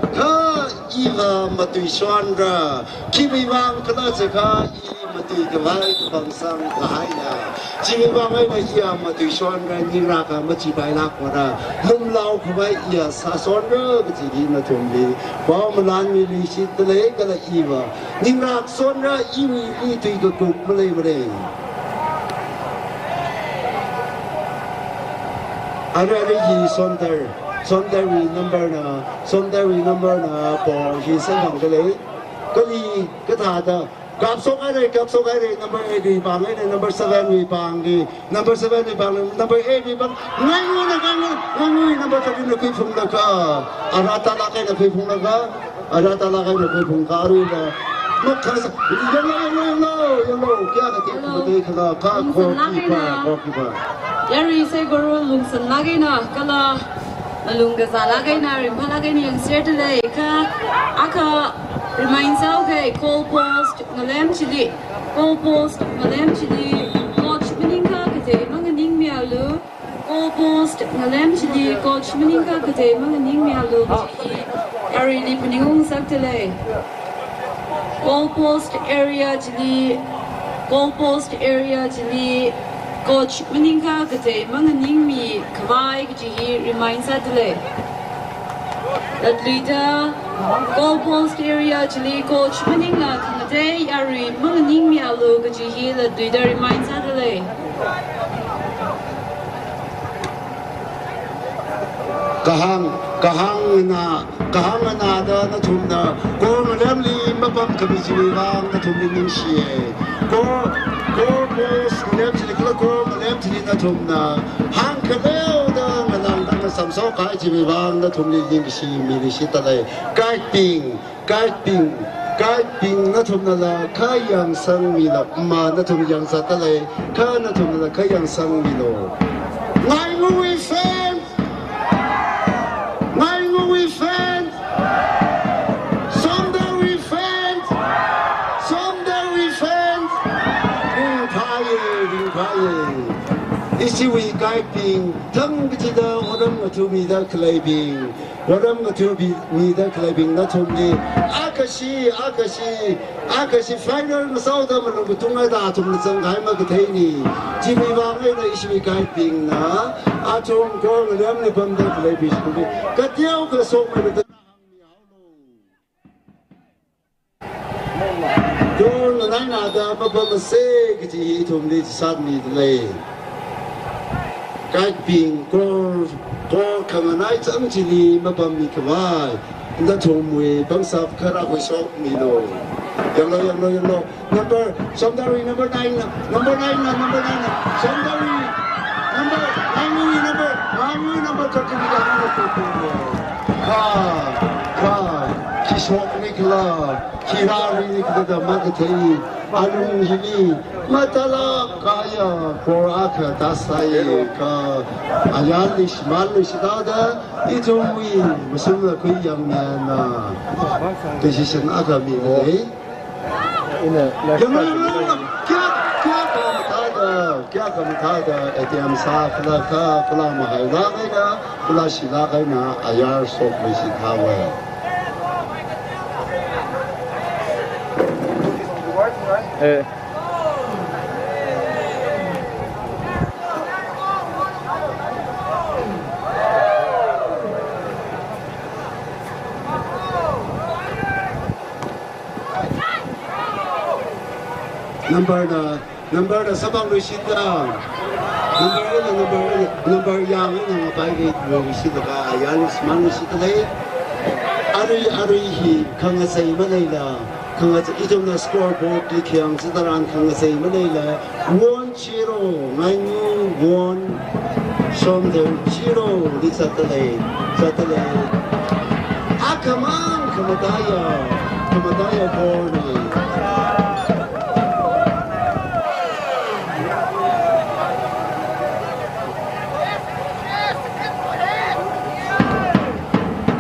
他一个么对算着，基本上可能这个一么对个外个方向个海呀，基本上那个一么对算着，你那个么几百那个的，弄老可外一啥算着个自己那东西，我们南面里是得来个了一个，你那算着一米一对个够不来不来？啊，这一算的。SOMDAL number na SOMDAL number na po hisan ang gali gali katada kapsok ay number 8 wi pang ay number 7 wi pang di number 7 wi pang number 8 wi pang ngangu number 3 na kifung na ka arata la kay na kifung na ka arata la kay na kifung ka ri na no khasa yellow kya ka ti ko ka ko Yari say guru lungsan lagi na kala Malunga lagay na rin palagay niyang certainly ka aka reminds okay goal post ngalem chili coach meninga kate mga ning mialu goal post ngalem chili coach meninga kate mga ning mialu ari li peningong saktele goal post area chili Coach meninga kate mga ningmi kawai kji reminds atle that leader goalpost area chili coach meninga kate yari mga ningmi alu kji that leader reminds atle kahang na da na thum na ko malam li mapam kami jiwang na thum ning sie ko mos malam chili ko malam chili na thum na hang kaleo da ngalang na samso kai jiwang na thum ning si mi li si ta lai kai ping na thum na la kai yang sang mi la ma na thum yang sa ta lai ka na thum na kai yang sang mi lo ngai ngui fan SOMDAL fans. Isi we guiding, tongue to the order to be the clapping, order to be the clapping, not only Akashi, final south of Tunga to the Sanghama Katani, Jimmy Wang is we guiding now, Atom Girl, and Emily from the clapping. Katioka so many. Girl, and I know that Papa say to me suddenly delay. Guide being girl, come a night until Mabami Kawai, and that home we bounce up Karawi shop me low. Yellow. SOMDAL number 9, SOMDAL number 30. Kishok Nikla, Kirari Nikla, Makati, Alun Hili, Matala Kaya, Koraka, Dasai, Ayalish, Malish, Dada, Itumi, Musuma Kuyang Man, this is an Agami, eh? Kya kamitada, etiam sa kalaka, kalama hailagina, kalashilagina, ayar sok visitawa. Number the sabang Rishida. Number yang ng pagit Rishida ka ayalis man Rishida. Ari kangasay Manila. Kangas itong na scoreboard kiyang sitaran kangasay Manila. 1-0 ngayon 1 SOMDAL 0 di Saturday. Akamang kamadaya born.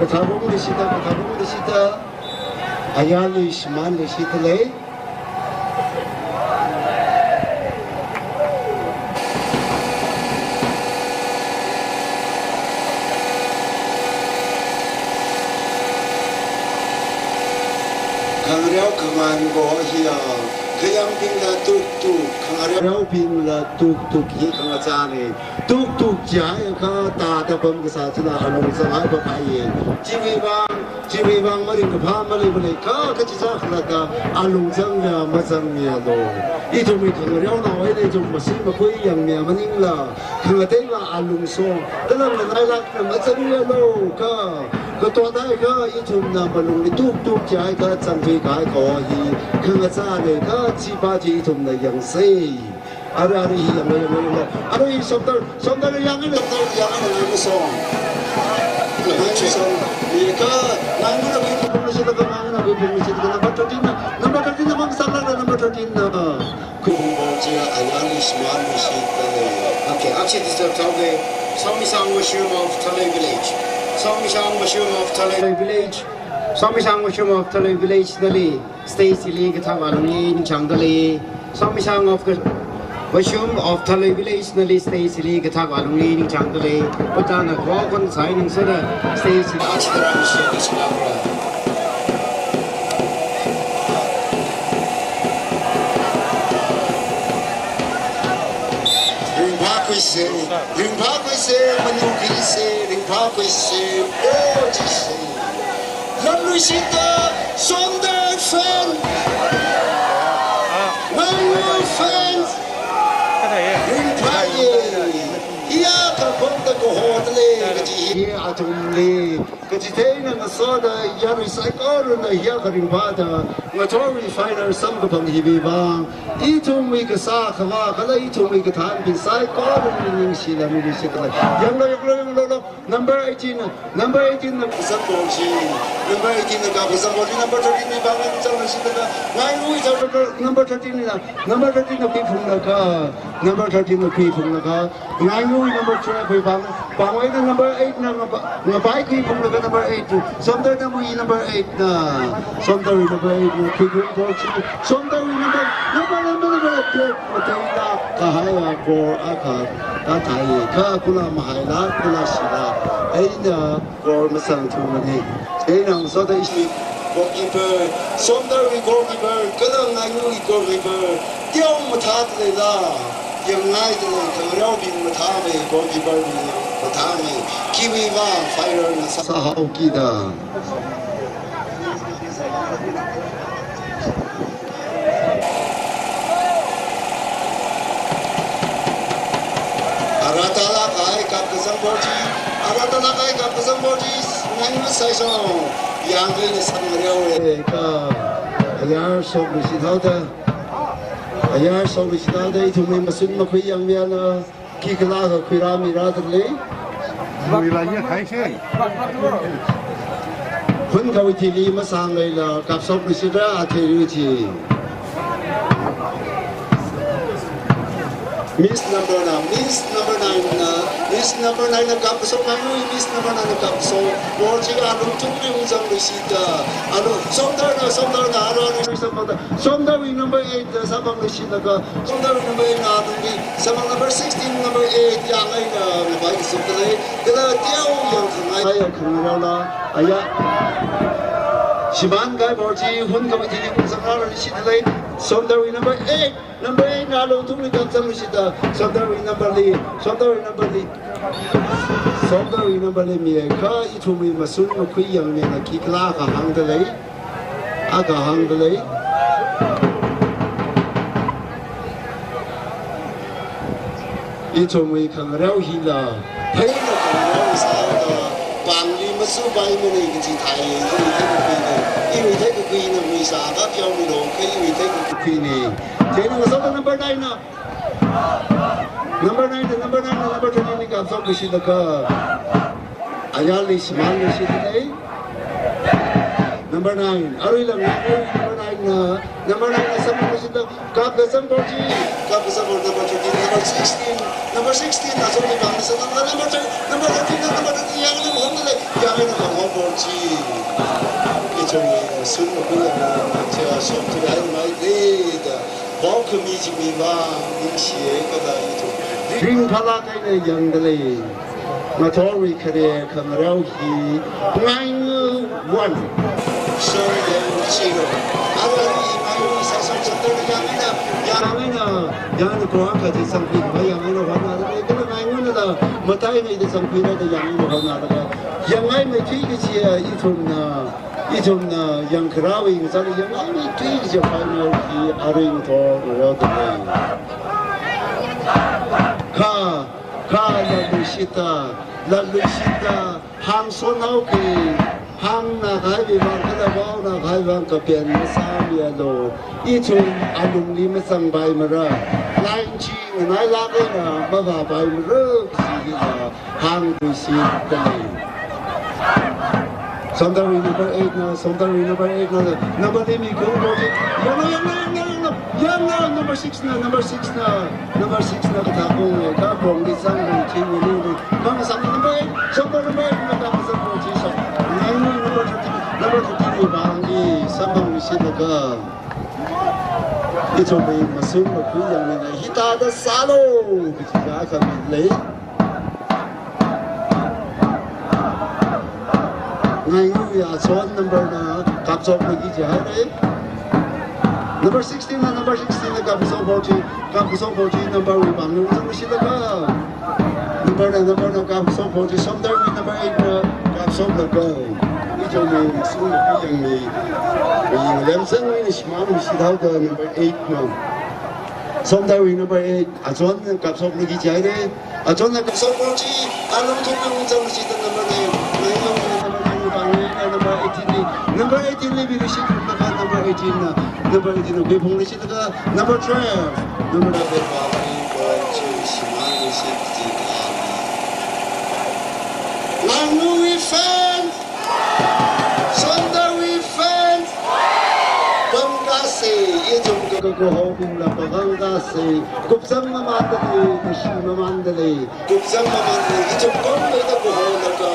Katabong disita, ayalish man disita lay. 강력 강한 곳이야. 그냥 빙가 뚝뚝 강력 빙라 뚝뚝이 강하자네. 뚝뚝 자야가 다다범 그 사지나 알롱상할 법하이. 지위방 머리 그 밤머리 보니까 같이 자라가 알롱상냐 마상냐도. 이 좀이 강력 나와야 돼 좀 무슨 뭐 거의 양면만 인라. 강하대가 알롱송. 그러면 나이락 마상냐도 그 또다가 이 좀나 말롱이 뚝뚝 자야가 장주가 거의 강하자네. 지바지 좀나 양세 아르아르 양을 아르 somdal 양을 하면서 이가 나무나 그 부분에서가 나무나 그 부분에서가 넘버 13 망살라 넘버 13 그 공부지가 아야리 스마트 시스템에 Okay, actually this is the Somisang Museum of Talay Village. Somisang Museum of Talay Village. Somisang Museum of Talay Village Dali. Stacy League Tavalin Changdali. Somisang of the Museum of Talay Village Dali. Stacy League Tavalin Changdali. But on a walk on signing Sada. Stacy League. 링파괴세 만용기세 링파괴세 오지세 런루시다 SOMDAL fan 만용 fan 링파괴 이야가 본다고 호들레 그지 아tom레 그지 대는 서다 야리 사이코르나 이야가 링파다 ngatory fighter some ka bang hibi bang I thumi ka sa khawa kala I thumi ka than bin sai ko ning si la mi si kala yang lo number 18 na sa ko si number 18 na ka sa ko number 13 ni bang chang si ka ngai ui sa number 13 na pi phung na ka number 13 na pi phung na ka ngai ui number 12 pi bang wai na number 8 na bai ki phung na ka number 8 SOMDAL na mui number 8 na SOMDAL number 8 Kigul Bochi, SOMDAL number kahaya for aka tatai ka kula mahaila kula sila aina for masang tumani aina so da ishi goalkeeper SOMDAL goalkeeper kalang ayu goalkeeper tiong mathat le la yang ngai de kangrao bin mathame goalkeeper bin mathame kiwi wa fire na sa okida Aratala kai kap kesang boji nang sai so yang ini sangreo ka ayar so bisidada itu memang masun makui yang biasa kikala ka kirami radle wilayah kai sih hun kau tili masang la kap so bisida athiri chi Miss number 9 na kapso kami Miss number 9 na kapso borji anu tukri ujang bisita anu SOMDAL na aro SOMDAL number 8 sabang bisita ka SOMDAL number 8 na anu sabang number 16 number 8 yang ay na nabai SOMDAL kala tiaw yang kangai ay kangai aya Shiman guy borji hun kami tili ujang aro bisita SOMDAL number 8 na lo tumli kapsang bisita SOMDAL number mi ka itumi masun makui yang ne na kikla ka hangdalai aga hangdalai itumi kangrao hila thai na kangrao sa da bangli masu bai mo ne ki thai ni thai ku kui na mi sa ka kyau mi lo kai mi thai ku kui ni thai ni sa number 9 na Number 20 ni kapsang bisita ka ayali siman bisita Number 9 ari lang number 9 na sama bisita kapsang boji number 16 na so ni bang sa number 13 yang ni mo ngale yang ni mo boji ito ni sun mo ko na cha so ti ai mai de da bao kami ji mi ba ni xie ka da ito Ring pala kay na yang dali Ngatory kare kangrao hi Ngang 1 show them zero. Already, I will say something to yang ko ka ji sang pi ba yang no ha na da ke na ngai no da ma tai nei de sang pi da yang no ha na da yang ai me chi ke chi i thum na yang kra wi sa yang ai me chi ke pa no ki a ring to ro da ka la lu shita hang so nau ki hang na kai vi bang ka da ba na kai bang ka pian na sa mi lo i thum a lung li ma sang bai ma ra lai chi nai la ke na ba ba bai ma ro si na hang ku si ka ni SOMDAL number 8 na SOMDAL number 8 na number mi ko mo ji yang number 6 na ka ko ka bong di sang ni chi ni mang sang number 8 SOMDAL number 8 na ka sa ko chi sa nai number 2 ni bang ni samang ni si ka ito may masung na ku yang ni hita da salo ki ka ka le ngay người số number na cặp số này gì chứ đấy number 16 là cặp số 40 number we bằng luôn không biết là number na cặp số 40 SOMDAL number 8 na cặp số là cái đi cho mình xuống cái dạng này vì làm sinh với mà mình sẽ tháo cái number 8 mà SOMDAL number 8 số cặp số này gì chứ đấy số là cặp số 40 lúc chúng mình trong cái number này number 18 ni bi shi ka number 18 na be phong ni shi ka number 12 number na be ba ni ko chi shi ma ni shi ti ka lang nu we fan SOMDAL we fan bang ka se ye jong ko ho bing la bang ka se kup sang ma ma ta ni shi ma man de le kup sang ma man de ye jong ko le ta ko ho la ka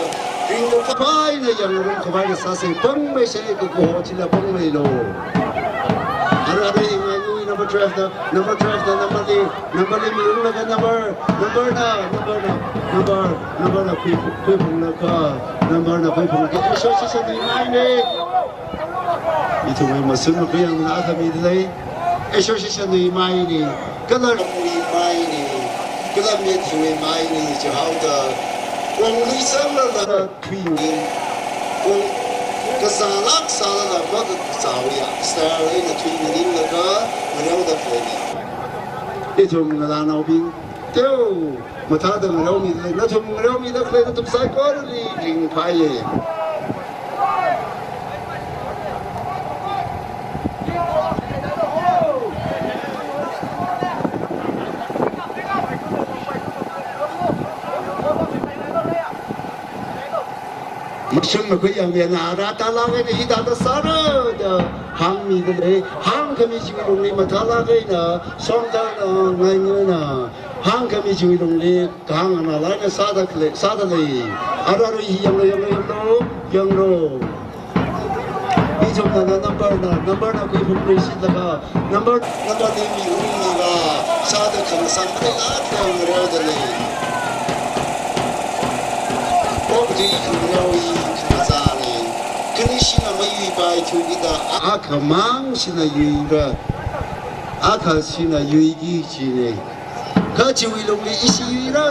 ring ko phai na yang ring ko phai sa se bang me se ko ko chi la bang me lo ara de ngai nu number 12 na number mi ung la ka number na phi phung na ka number na phi phung ke so si sa ni mai ne i tu mai ma sun ma yang na ka mi de e so si sa ni mai ni ka la ni mai ni ka la mi tu mai ni就好的光里生了的推你，个沙拉不个早呀，沙拉那推你那个没了的可以。这种个大脑病，丢，没他的没了米的，那种没了米的可以都晒过了的，挺快耶。Maksud aku yang dia nara talaga ni hita da sara da hang mi de hang kami chui dong ni matala gai na SOMDAL ngai ngai na hang kami chui dong ni kang na la na sada le ara ro yang ro i jom na number na koi phun ni si da number ni mi ung ni ga sada khang sang de la da ro da le Bogdi kunawi kazani Kanishina mayu bai tuida aka mang sina yuira aka sina yuigi chine kachi wilongi isi yuira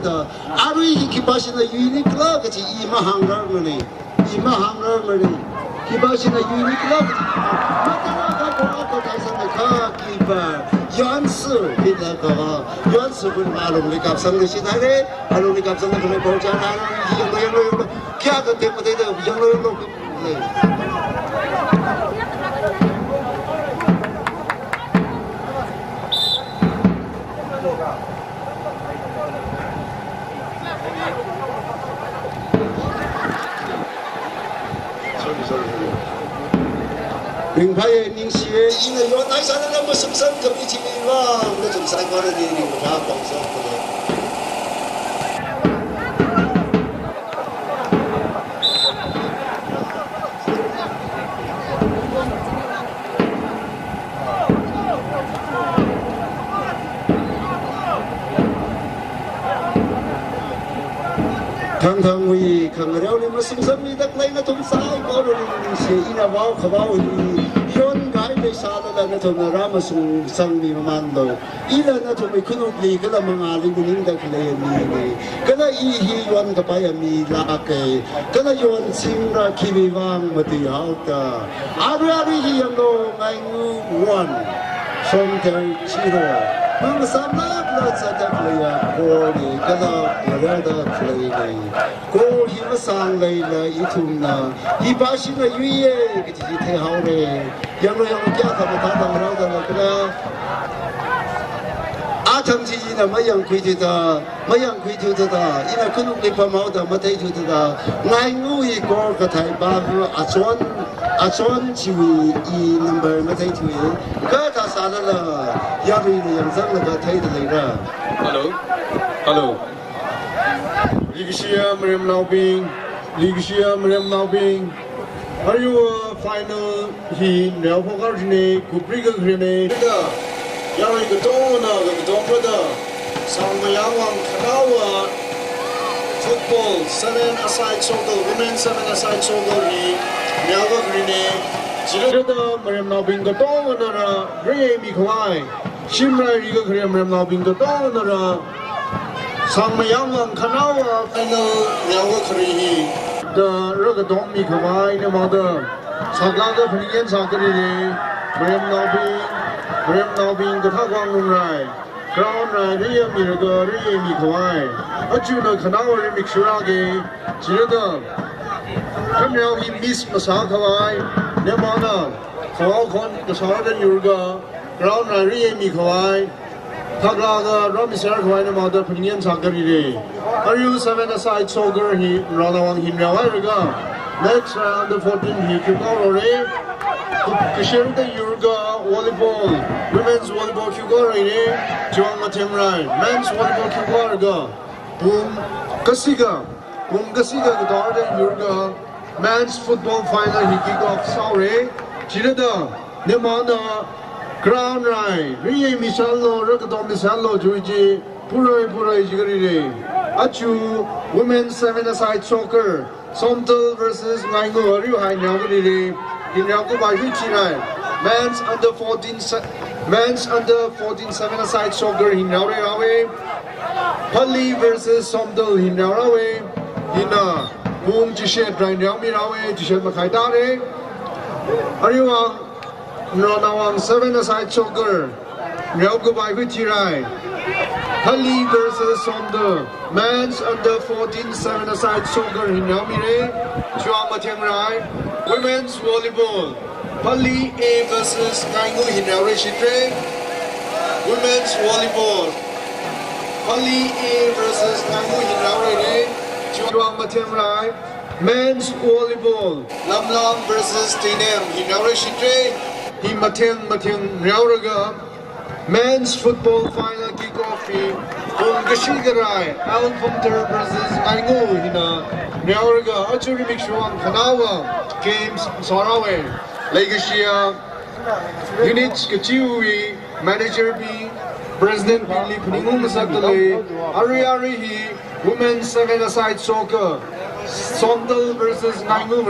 da arui kibashina yuini kla kachi ima hangar mane kibashina yuini kla matana ka ko taisana ka kiba yansu kita ka yansu pun alung ni kapsang ni sinare alung ni kapsang ni kena baca yang lo kya kerja pada itu yang lo Ring pai ning xie yin yo nai san na mo sum san ka bi chi mi wa na zum sai ko ni ni ma bang so ko le thang thang wi khang reo ni ma sum san mi dak lai na tum sai ko ro ni 些伊那毛可毛伊，yon该被杀的那种那拉么送生命蛮多，伊那那种没可能离个那么阿里不宁的个来米呢，个那伊希yon个白米拉个，个那yon心那气味旺么的好的，阿瑞阿里希样咯，爱我one，双头七罗。Mga sama plus sa playa ko ni kada parada play ni ko himasang lay la itum na hibashi na yuye kiti te haure yang kya ka mata da ra da kada atam ji na mayang kui tu da ina kunu ni pa mau da matai tu da ngai ngui ko ka thai ba achon chiwi I number matai tu ka ta sa la ya ri ni yang sang la thai da lai ra Hello. Ligashia Miriam Naubing. Are you a final he now Pogarjine, Kupriga Grene? Yari Gadona, the Gadona, Sangmayawang Kanawa, football, 7-a-side soccer, women's 7-a-side soccer, Nyava Grene, Jirada Miriam Naubing Gadona, Ray Mikwai, Shimra Riga Miriam Naubing Gadona, Sangmayawang Kanawa, final Nyava Grene, the Ragadon Mikwai, the mother, Saglaga Pinian Sakari, Miriam Naubing Gatagwang Rai, Crown Rai, Ria Miraga, Ria Mikwai, Achuna Kanawa Mikshuragi, Jirada. Come now, he missed Masakawai, Nemana, Kawakon, the Sardan Yurga, Crown Rai Mikwai, Tagaga, Ramisar Kwai, mother, Pinian Sakari. Are you 7-a-side soccer? He Ranawang Himnawaga. Next round, the 14, he took over. Kishirda Yurga volleyball, women's volleyball Kugara, John Matemrai, men's volleyball Kugaraga, Boom Kasiga, the Darden Yurga, men's football final, he kick off Saure, Chirada, Nemana, Crown Rai, Rie Misalo, Rakadom Misalo, Juiji, Pura Jigari, Achu, women's 7-a-side soccer, SOMDAL versus NGAINGA, Ryuhai Nyagari. Men's under 14 7-a-side soccer Hinaurawe, Pali versus SOMDAL Hinaurawe, Hina Boom Jishet Rain Yamirawe, Jishet Makaitare, Ariwang Ronawang 7-a-side soccer, Nyaugubai Vitirai, Pali versus SOMDAL, men's under 14 7-a-side soccer Hinaumire, Chuamatemrai. Women's volleyball, Pali A versus Kaingu Hinaure Shitre. Women's volleyball, Pali A versus Kaingu Hinaure Chuang Matemrai. Men's volleyball, Lamlam versus Tinem Hinaure Shitre. Himateng Rauraga. Men's football final kickoff Gashigarai, Alan Fumter versus Kaingu Hina Rauraga. Achuri Mikshuang Kanawa. Games Sarawe, Legashia, Units Kachiwi, Manager B, President Billy Puningum Sakale, Ariarihi, Women's 7-a-side soccer, SOMDAL versus NGAINGA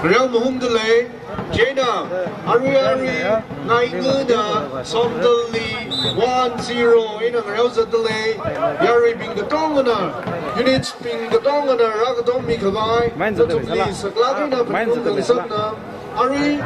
Real Muhum Delay, Jena, Ariari, NGAINGA, SOMDAL Lee, 1-0 in a Real Delay, Yari being the Dongana, Units being the Dongana, Ragadom Mikavai, Zatuli, Sakladina, Puningum Sakna, Ari,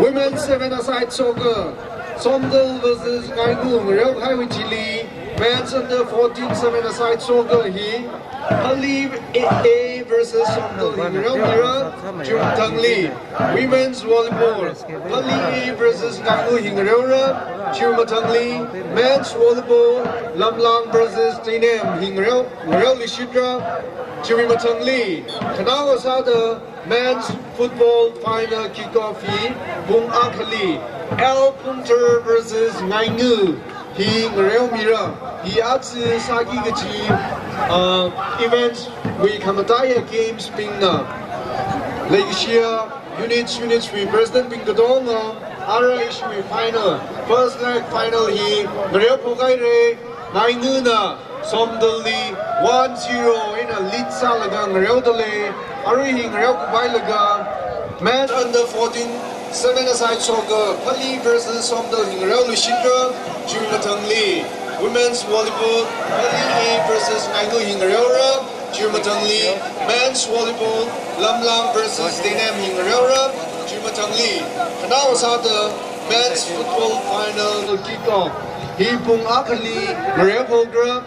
Women's 7-a-side soccer, SOMDAL versus NGAINGA, Real Highway Chile, men's under 14 7-a-side soccer, he, Halib A versus SOMDAL, Real Mira, Jumtang Lee, women's volleyball, Halib A versus NGAINGA, Hingrera, Chumatang Lee, men's volleyball, Lamlang versus Tinem, Hingrel, Lishitra, Chumatang Lee, Kanawa Sada, men's football final kickoff, he, Bung Akali, El Punter versus NGAINGA. He Real Mira, he adds Sagi Gachi events we Kamataya games being Legashia units we President being the Donga, Ara issue final, first leg final he Real Pogaire, NGAINGA, SOMDAL 1-0 in Salaga Real Dele, Arihing Real Kubailaga, men under 14, 7-a-side soccer, Pali versus SOMDAL Real Lushindra, Jumatangli, women's volleyball, Pali versus Nainu Real Jumatangli, men's volleyball, Lamlam versus Dinam Real Jumatangli, and now the men's football final kickoff. Hipung Akali, Real program.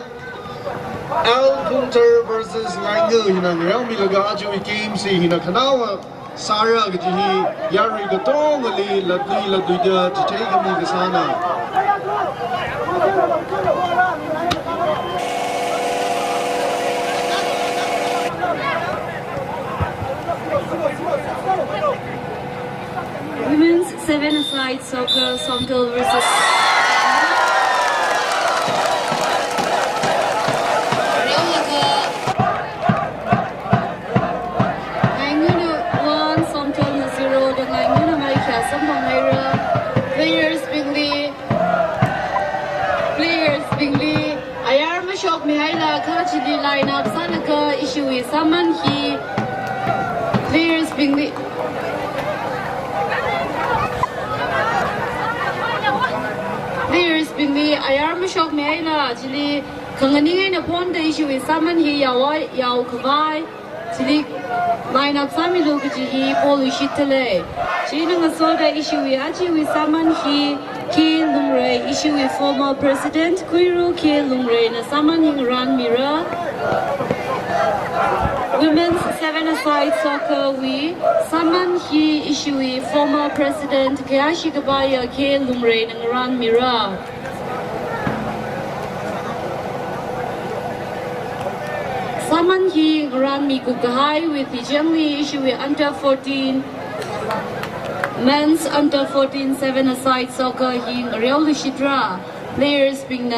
Al Punter versus Nainu Hinang Real Milaga Ajui game si Hina Kanawa Sara Gajihi Yari Gatong Ali Ladli Laduja Chitagami Gasana. Women's 7-a-side soccer, SOMDAL versus line up Sanaka issue with someone he players being the ayarma shock me la chili kangani na pon the issue with someone he yaw kawai chili line up sami look he polishitele chino ngasoda issue with someone he Ki Lungray issue with former President Kuiru Ki Lungray na Samaning Ran Mira. Women's 7-a-side soccer we Saman Hi issue with former President Kayashi Gabaya Ki Lungray na Ran Mira. Saman Hi Ran Mikukahai with the Jemli issue with under 14. Men's under 14 7-a-side soccer in Real Lushidra. Players being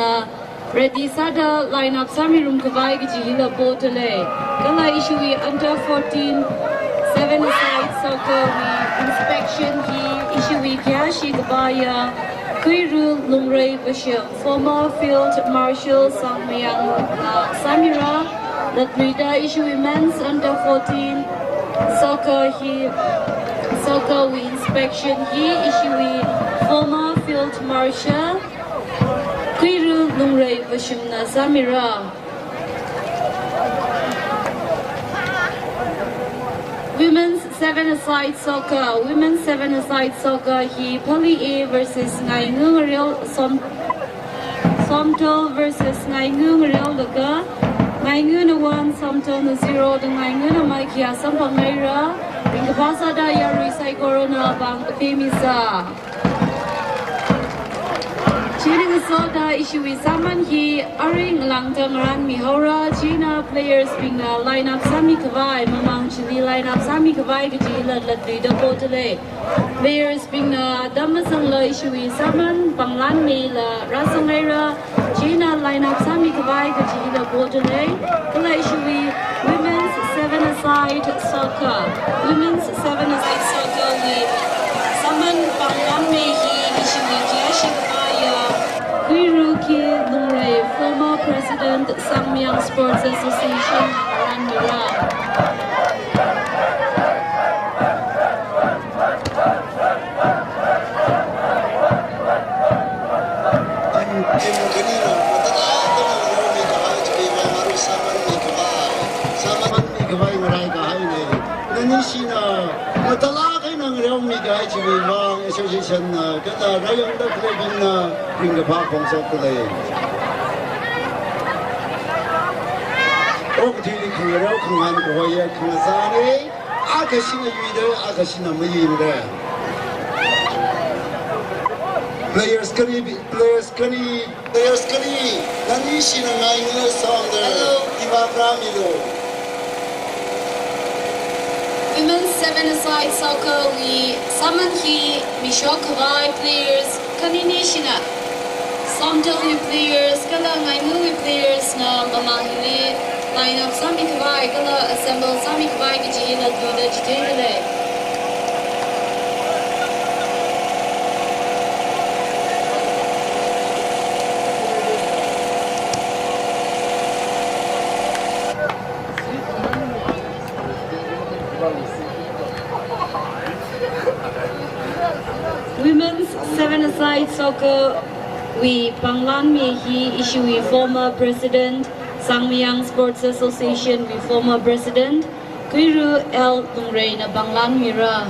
ready sada lineup Samirum Kavai Gijila Botele. Kala issue under 14 7-a-side soccer inspection issue Kyashi Gabaya Kuiru Lungray Bashir former Field Marshal Samira Latrida issue men's under 14 soccer Soccer inspection issue former Field Marshal Kuiru Lungray Vashimna Samira. Women's 7-a-side soccer he Pali A versus Ngaingung Real SOMDAL versus Ngaingung Real Laga Ngaingung 1 SOMDAL 0 the Ngaingung Maikia Sampang Naira Ingapasada Yari Sai Corona Bang Pemisa Cheating Soda issue with Saman He Aring Langtang Ran Mihora China players being line up Sami Kavai Mamang Chili line up Sami Kavai Gajila Latrida Botele players being Damasang La issue with Saman Banglan Mila Rasangaira China line up Sami Kavai Gajila Botele Kala issue with women's 7-a-side soccer with Saman Banglan Mehi issue with Yashi Kuiru Ki Lungray, former President Samyang Sports Association, Ran Mira. Association kada rayong da clubing na ringa pa konsol kale ok tili khangaro khanghan ko hoye khangzane akashina yuide akashina mayimre players kani nani shina ngai no SOMDAL diva pramilo. Women's 7-a-side soccer we Saman Hi Mishok Kawai players Kanini Shina SOMDAL players Kala Ngainui players na Mamahili line up Sami Kawai Kala assemble Sami Kawai Gijila Duda Jitele. Women's seven-a-side soccer, we Panglan Mehi issue we former president, Sangmyang Sports Association we former president, Kuiru L. Tungray na Panglan Mira.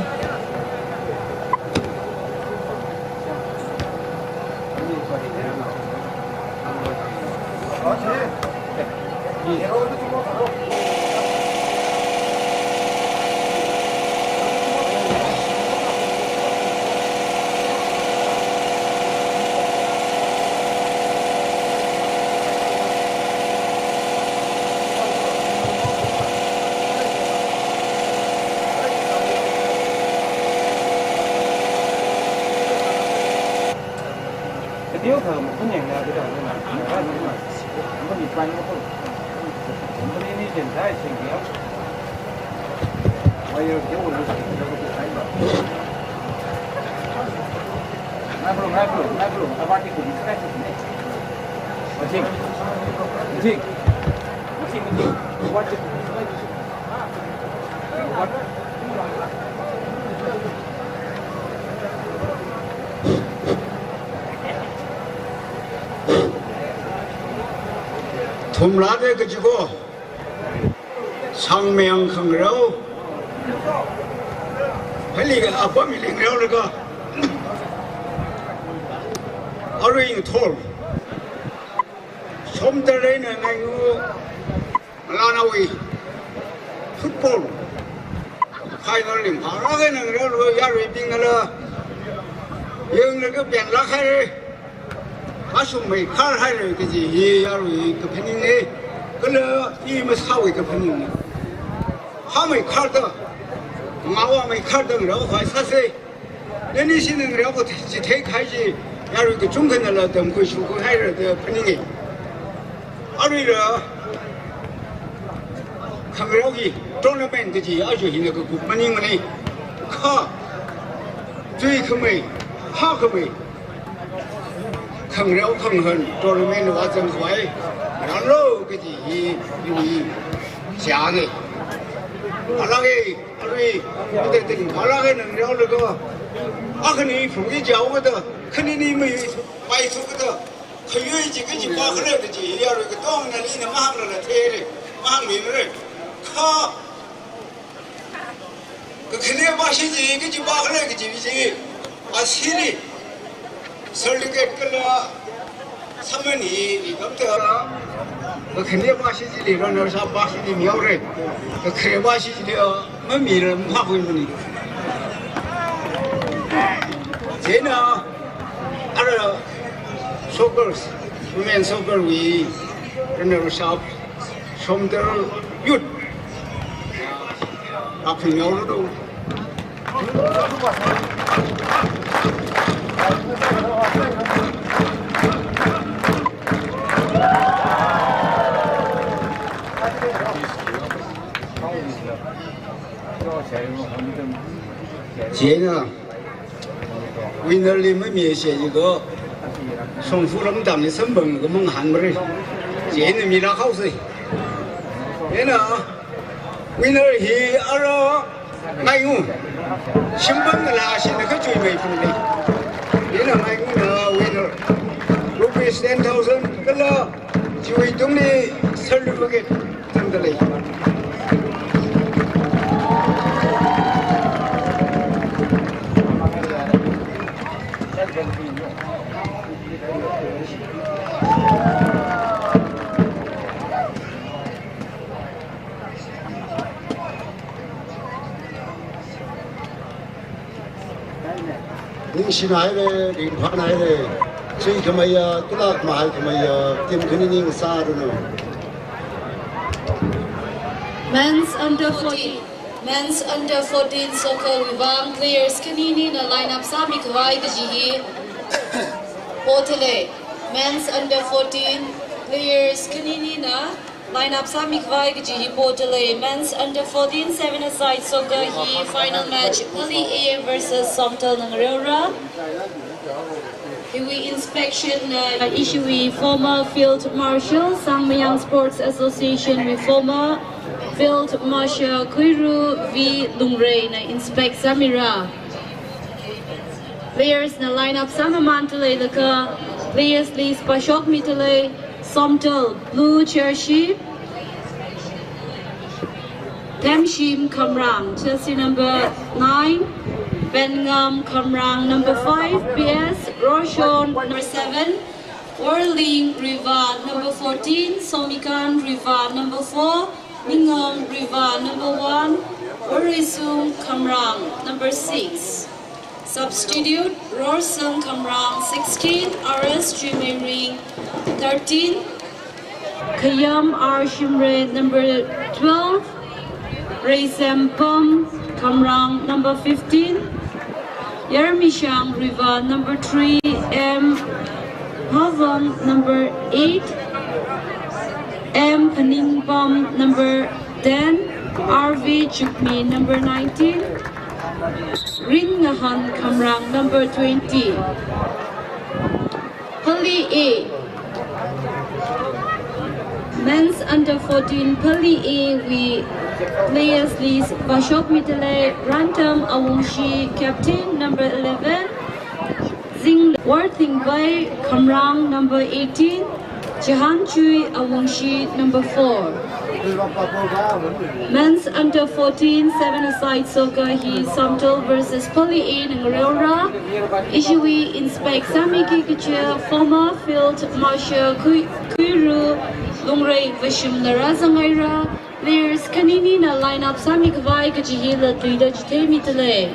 Điều thờ một cái nhà cái đầu này là nó bị quanh nó thôi, nó đi chuyển thay chuyển kéo, bây giờ kéo nó bị thay rồi. Nãy belum, apa sih kudu stress ini? Masih, wajib. 톰라데 가지고 상명 큰거로 헬리가 아빠 밀링이라고 어르인 톨 솜달에는 아이고 라나위 풋볼 파이널링 바라게는 그래도 야르 빙가라 영을 그 변락해 아주 뭐 칼할 그지 야루 그 편이네 그래 이뭐 사회 그 편이네 하면 칼다 마와면 칼다 그러고 사세 내니시는 그러고 대가지 야루 그 중간을 좀 그시고 하려 그 편이네 아루이라 강력이 토너먼트 그지 아주 힘의 그 국민이네 카最可美哈可美坑了坑恨，做了没那真坏，然后个是下的，阿拉个阿瑞，你得等阿拉个能了那个，阿个你风一叫个的，肯定你没摆出个的，可有几个是把个那个是要那个当那里那马上那贴的，马上没人，靠，个肯定把些这个就把个那个就是把心里。설리게 끌려 사면이 이것도 그 근데 마시지리 이런 사 마시지 미오래 그 그래 마시지리어 뭐 미를 하고 있느니 쟤는 알아 소걸 수면 소걸 위 그런 사 솜들 윷 앞에 미오르도 쟤는 위너리면 몇시 이거 송수름 담에 선봉 그 멍한 거를 쟤는 미라하우스 얘는 위너리 알아 마이구 신봉을 하시는 그 주의메이 분이 얘는 마이구는 위너 루피스 10,000 그러 주의 동네 설립하게 된다래 닝신하이레 링파나이레 저희 그마야 뚜락 마이 그마야 팀그니닝 사르노 Men's under 14. Men's under 14 soccer Vivang players kanini na lineup sa mikawai gajihi Potele. Men's under 14 players kanini na lineup sa mikawai gajihi Potele. Men's under 14 7-a-side soccer hi final match Pali A versus SOMDAL ng Reora. Hiwi inspection issue former field marshal Sangmyang Sports Association with former Field Marshal Kuiru V. Lungray na Inspect Samira. Players na lineup sama mantale laka. Players list Pashok Mitale, SOMDAL Blue Jersey, Temshim Kamrang, Chelsea number 9, Bengam Kamrang number 5, PS, Roshon number 7, Warling Riva number 14, Somikan Riva number 4, Ningom Riva number 1, Warisung Kamrang number 6. Substitute Rorsung Kamrang 16, RS Jimering 13, Kayam R Shimre number 12, Raisem Pum Kamrang number 15, Yermishang Riva number 3, M Havon number 8, M Paningbom number 10, RV Chukmi number 19, Ringahan Kamrang number 20. Pali A. Men's under 14 Pali A, we players list Bashok Mitale, Rantam Awungshi, captain number 11, Zing Worthing Bai Kamrang number 18, Jahan Chui Awungshi number 4. Men's under 14 7-a-side soccer he SOMDAL versus Pali A Nangreora. Ishiwi Inspect Sami Kikacha, former Field Marshal Kuiru Lungray Vishim Narazangaira. Players Kanini na lineup Sami Kavai Kajihila Tuida Jite Mitale.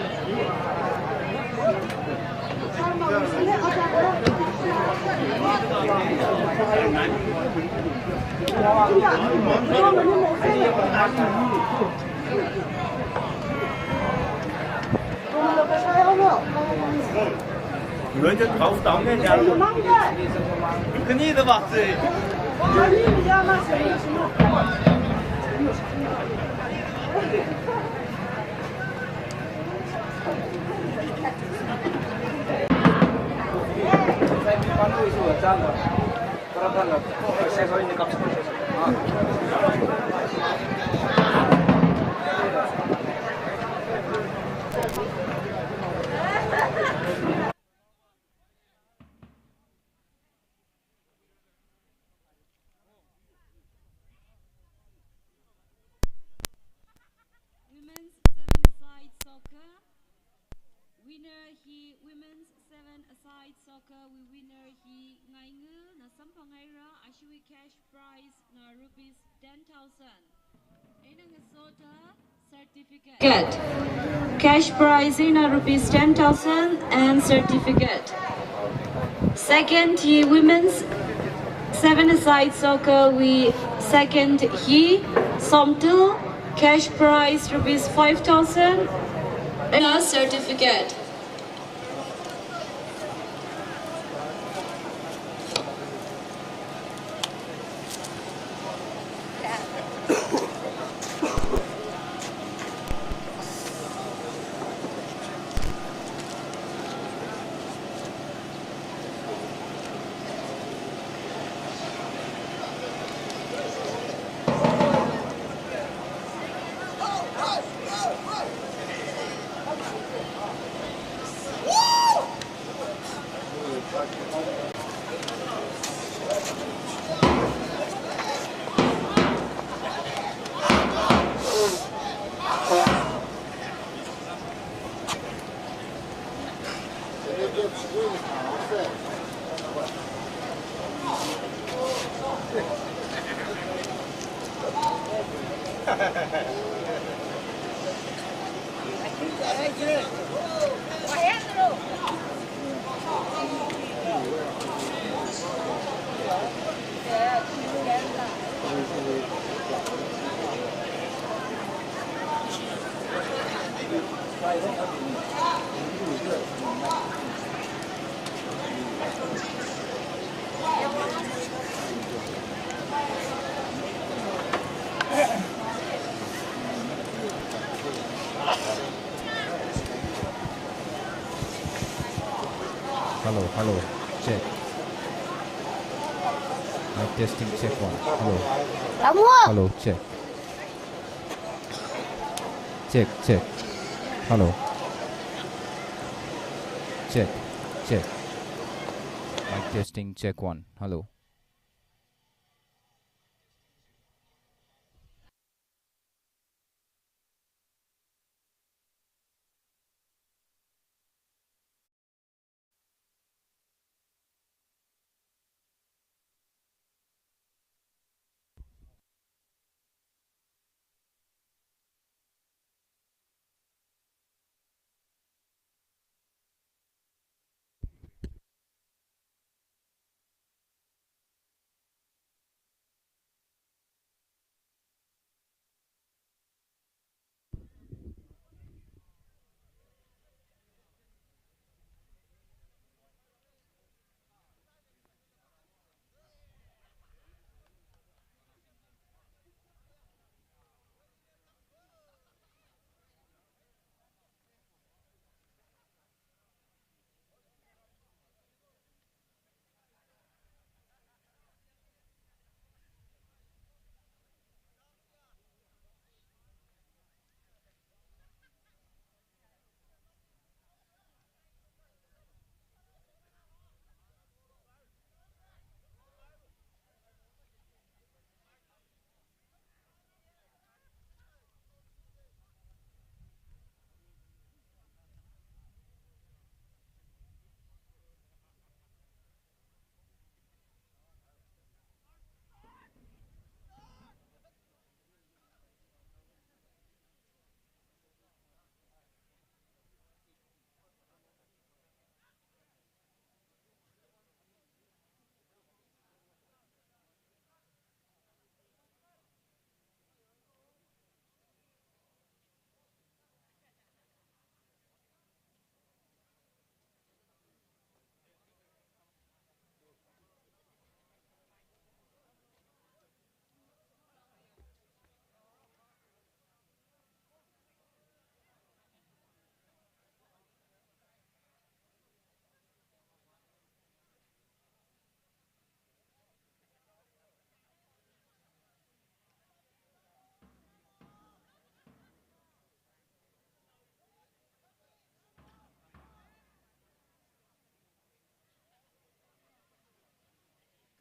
Leute drauf daumen, ja. Du kannst nicht warten. Women's 7-a-side soccer. Winner he women's 7-a-side soccer. We winner he NGAINGA na Sampangaira Ashui cash prize na rupees 10,000. Inang Sota certificate. Cash prize na rupees 10,000 and certificate. Second he women's 7-a-side soccer. We second he SOMDAL. Cash prize rupees 5,000 and a certificate. Hello, check. Mic testing, check 1. Hello, check. check check hello check check mic testing check 1 hello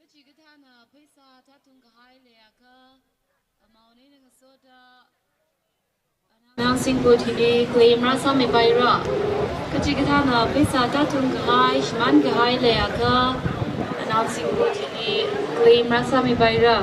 Kachikatana Pesa Tatunga Hileaka Amauni Soda announcing Botini claim Rasami Baira Kachikatana Pesa Tatunga High Shmanga Hileaka announcing Botini claim Rasami Baira.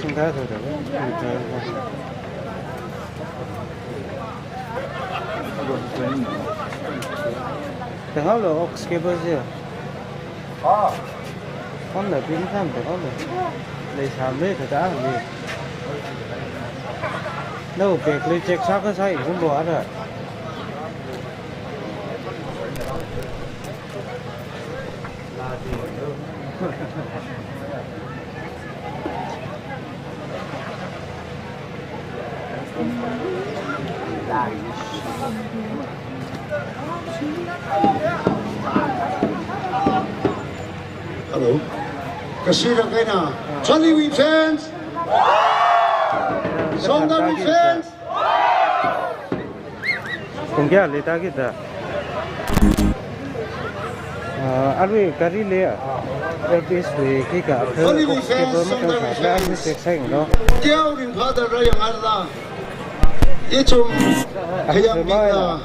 SOMDAL rồi đấy. Thế how lo ox cable gì? Con là pin tham thế con là lấy sắm đấy thì đã làm gì? Đâu về lấy check xác cái sai cũng bỏ rồi. Hello. Kasira kaina. Charlie we fans. SOMDAL we fans. Cùng kia lấy ta kita. Alwi kari le. Elvis we kika. Charlie we fans. SOMDAL we fans. Kêu đình father ra yang ada. Ichum hayam bina.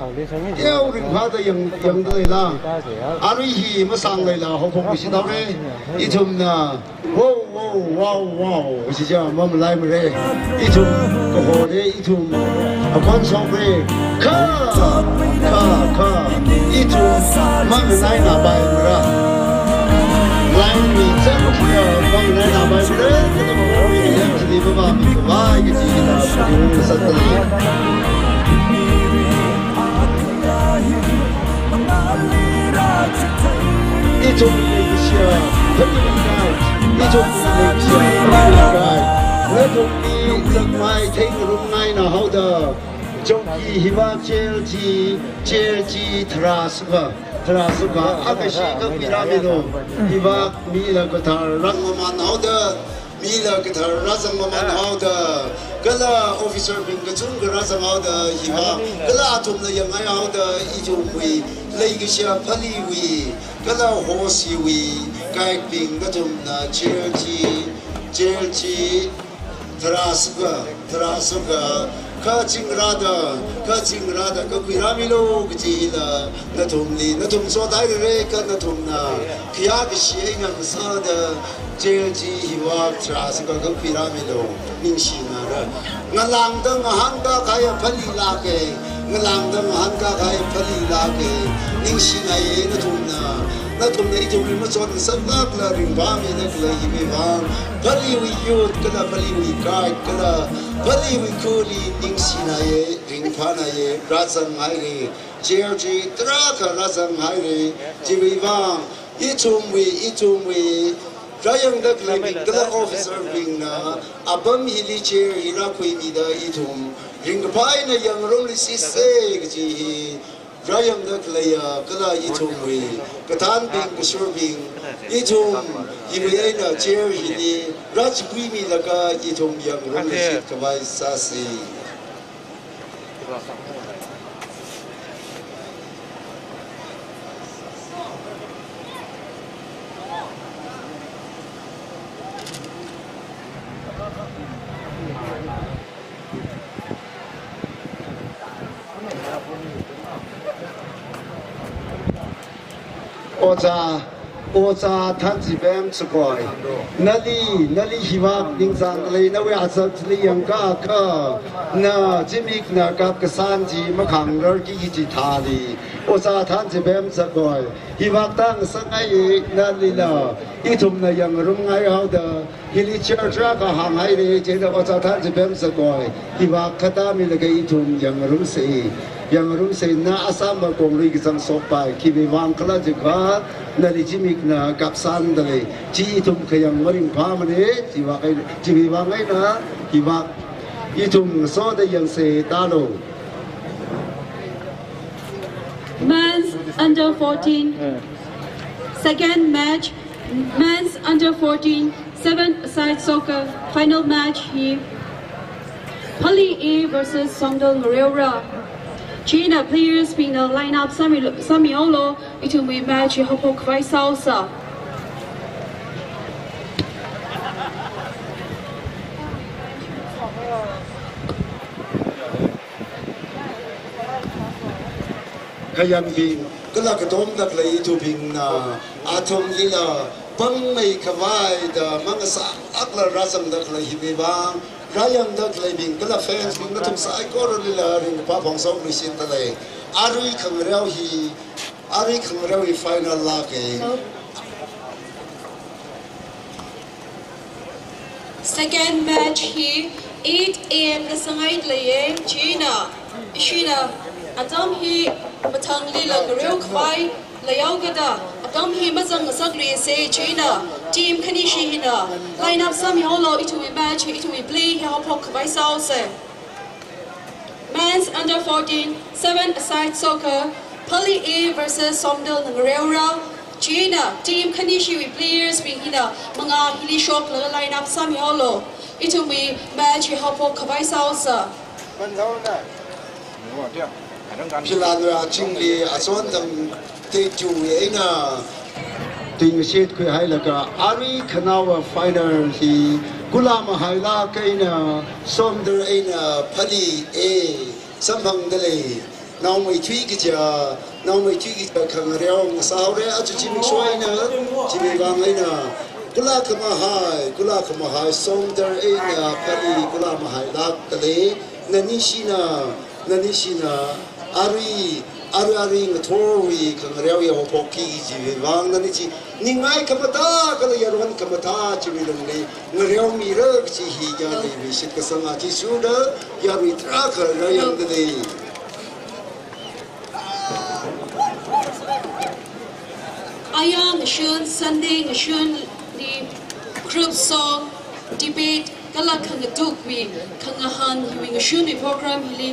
Kêu đình father yang đây là. Ari hi masang đây là học phong bisi đâu đấy. Ichum na. Wow. Chỉ cho mắm lại mà đấy. Ichum cái hồ đấy ichum. Quan song đấy. Ka. Ichum mắm lại là bài mà ra. Lại mình sẽ không phải mắm lại là bài mà đấy. Cái đó mà mình làm gì mà mình phải cái gì là mình sẽ làm. Itu Indonesia. phân đi ngay đi chung lịch sử phân đi ngay lấy thùng đi giấc mai thấy người hôm nay là hậu đờ trong khi hi vọng chơi thra suka akashi các piramid hi vọng mi là cái thằng răng mà hậu đờ mi là cái thằng răng mà hậu đờ cái là officer bình cái chung cái răng hậu đờ hi vọng cái là chung là yang ai hậu đờ i chung vi lấy cái xe phali vi cái là hồ si vi cái bình cái chung là chơi thra suka ka chingrada ka piramilo ki la na thum so dai re ka na thum na khia ki shi na sa da jelji hiwa thra suka ka piramilo ning shi na ra ngalang da han ka kaya phali la ke ngalang da han ka kaya phali la ke ning shi na ye na thum na itong lima so na sabak la ring ba mi na kala hibi bang pali wi yut kala pali wi kai kala pali wi kuli ning sinaye ring phana ye razang hai re jerji tra ka razang hai re jibi bang itum wi rayang da kala mi kala officer ring na abam hili chair hira koi mi da itum ring pai na yang rong li si se ji rayang da kala itum wi katan bing kusurbing itum hibi na chair hili raj kui mi da ka itum yang rong li si kawai sasi oza thanzi bem sukoi nali hiwak dingzang le na we azat li yang ka na jimik na ka kasan ji ma khang rar ki ji thali oza thanzi bem sukoi hiwak tang sangai nali la itum na yang rum ngai hau da hili churcha ka hang hai re je na oza thanzi bem sukoi hiwak khata mi la ga itum yang rum se yang rum se na asam ba kong ri kisang sopai ki be wang kala je ka na li jimik na kapsan dale ji tum khayang maring pha mane ji wa kai ji be wang ai na ki wa itum so da yang se ta lo Men's under 14 second match men's under 14 7-a-side soccer final match here Pali A versus SOMDAL Moreira China players being the lineup Samiolo itu may match hopok vai salsa. Kayang bing kala katom dak lay itu bing na atom lila pang may kawai da mga sa akla rasam dak lay hibibang rayang dak lay bing kala fans bing natum sa ay koro lila ring pa pang sa ulisin talay ari kang raw hi final lake Second match here 8 AM na sangay lay China Adam hi matang lila real kwai layaw gada Adam hi mazang sagli se China team kanishi hina line up sami holo itu we match itu we play how pok vai sauce Men's under 14 7-a-side soccer Pali A versus SOMDAL Moreira China team kanishi we players being hina mga hili shop la line up sami holo itu we match how pok vai sauce Pilanwa chingli aswan tam te chuwi na ting shit khui hai laka ari khanawa final hi kulama haila kaina somder aina phali e sambang dale naw mai thui ki ja khang reong saure aju chim shoi na chimi bang aina kula khama hai somder aina phali kulama haila kale nani shina ari ngathori kangreu ya hopoki ji wang nani chi ningai kamata kala yarwan kamata chi bilung ngreu mi ra chi hi ja le bi sit ka sanga chi suda ya bi tra kha ra yang de Ayang Shun Sunday Shun the group song debate kala kanga dukwi kanga han hiwing Shun the program hili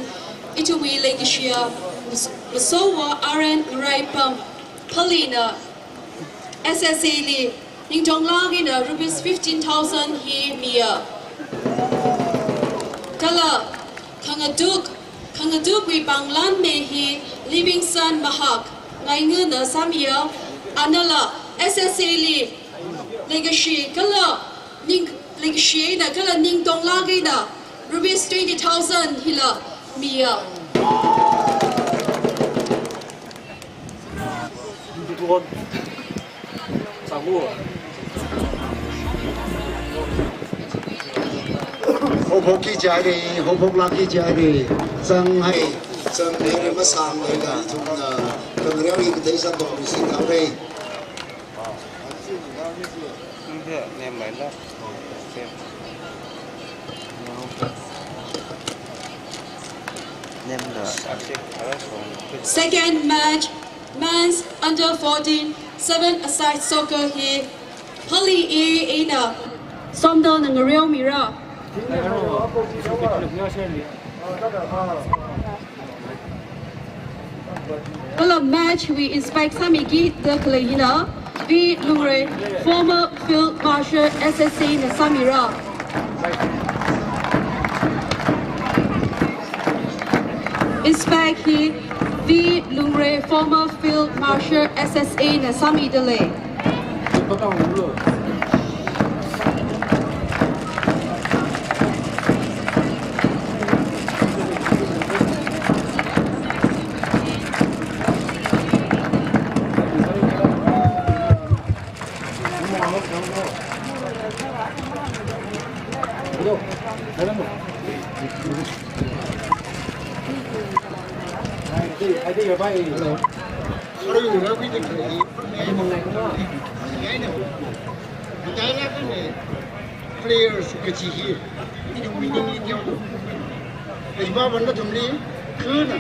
itu wi legishia masowa RN Raipam Palina SSA li ning jonglang in rupees 15,000 hi mia kala kanga duk wi banglan me hi Livingston Mahak ngai ngu na samia anala SSA li legacy kala ning legacy na kala ning dong lagi na rupees 20,000 hila mia hô phúc kỳ trái đi hô phúc lắc kỳ trái đi dân hay Chân này mà sang này là chúng ta cần réo đi cái sản phẩm mình xin tháo đây. second match men's under 14 7-a-side soccer here Holly A Ina SOMDAL ng Real Mira Kalau match we inspect Samigi the Kalina V Lure former field marshal SSA na Samira inspect he V Lure former field marshal SSA na Sami Dele Players kecil ini winning itu. Sebab benda tu ni, kena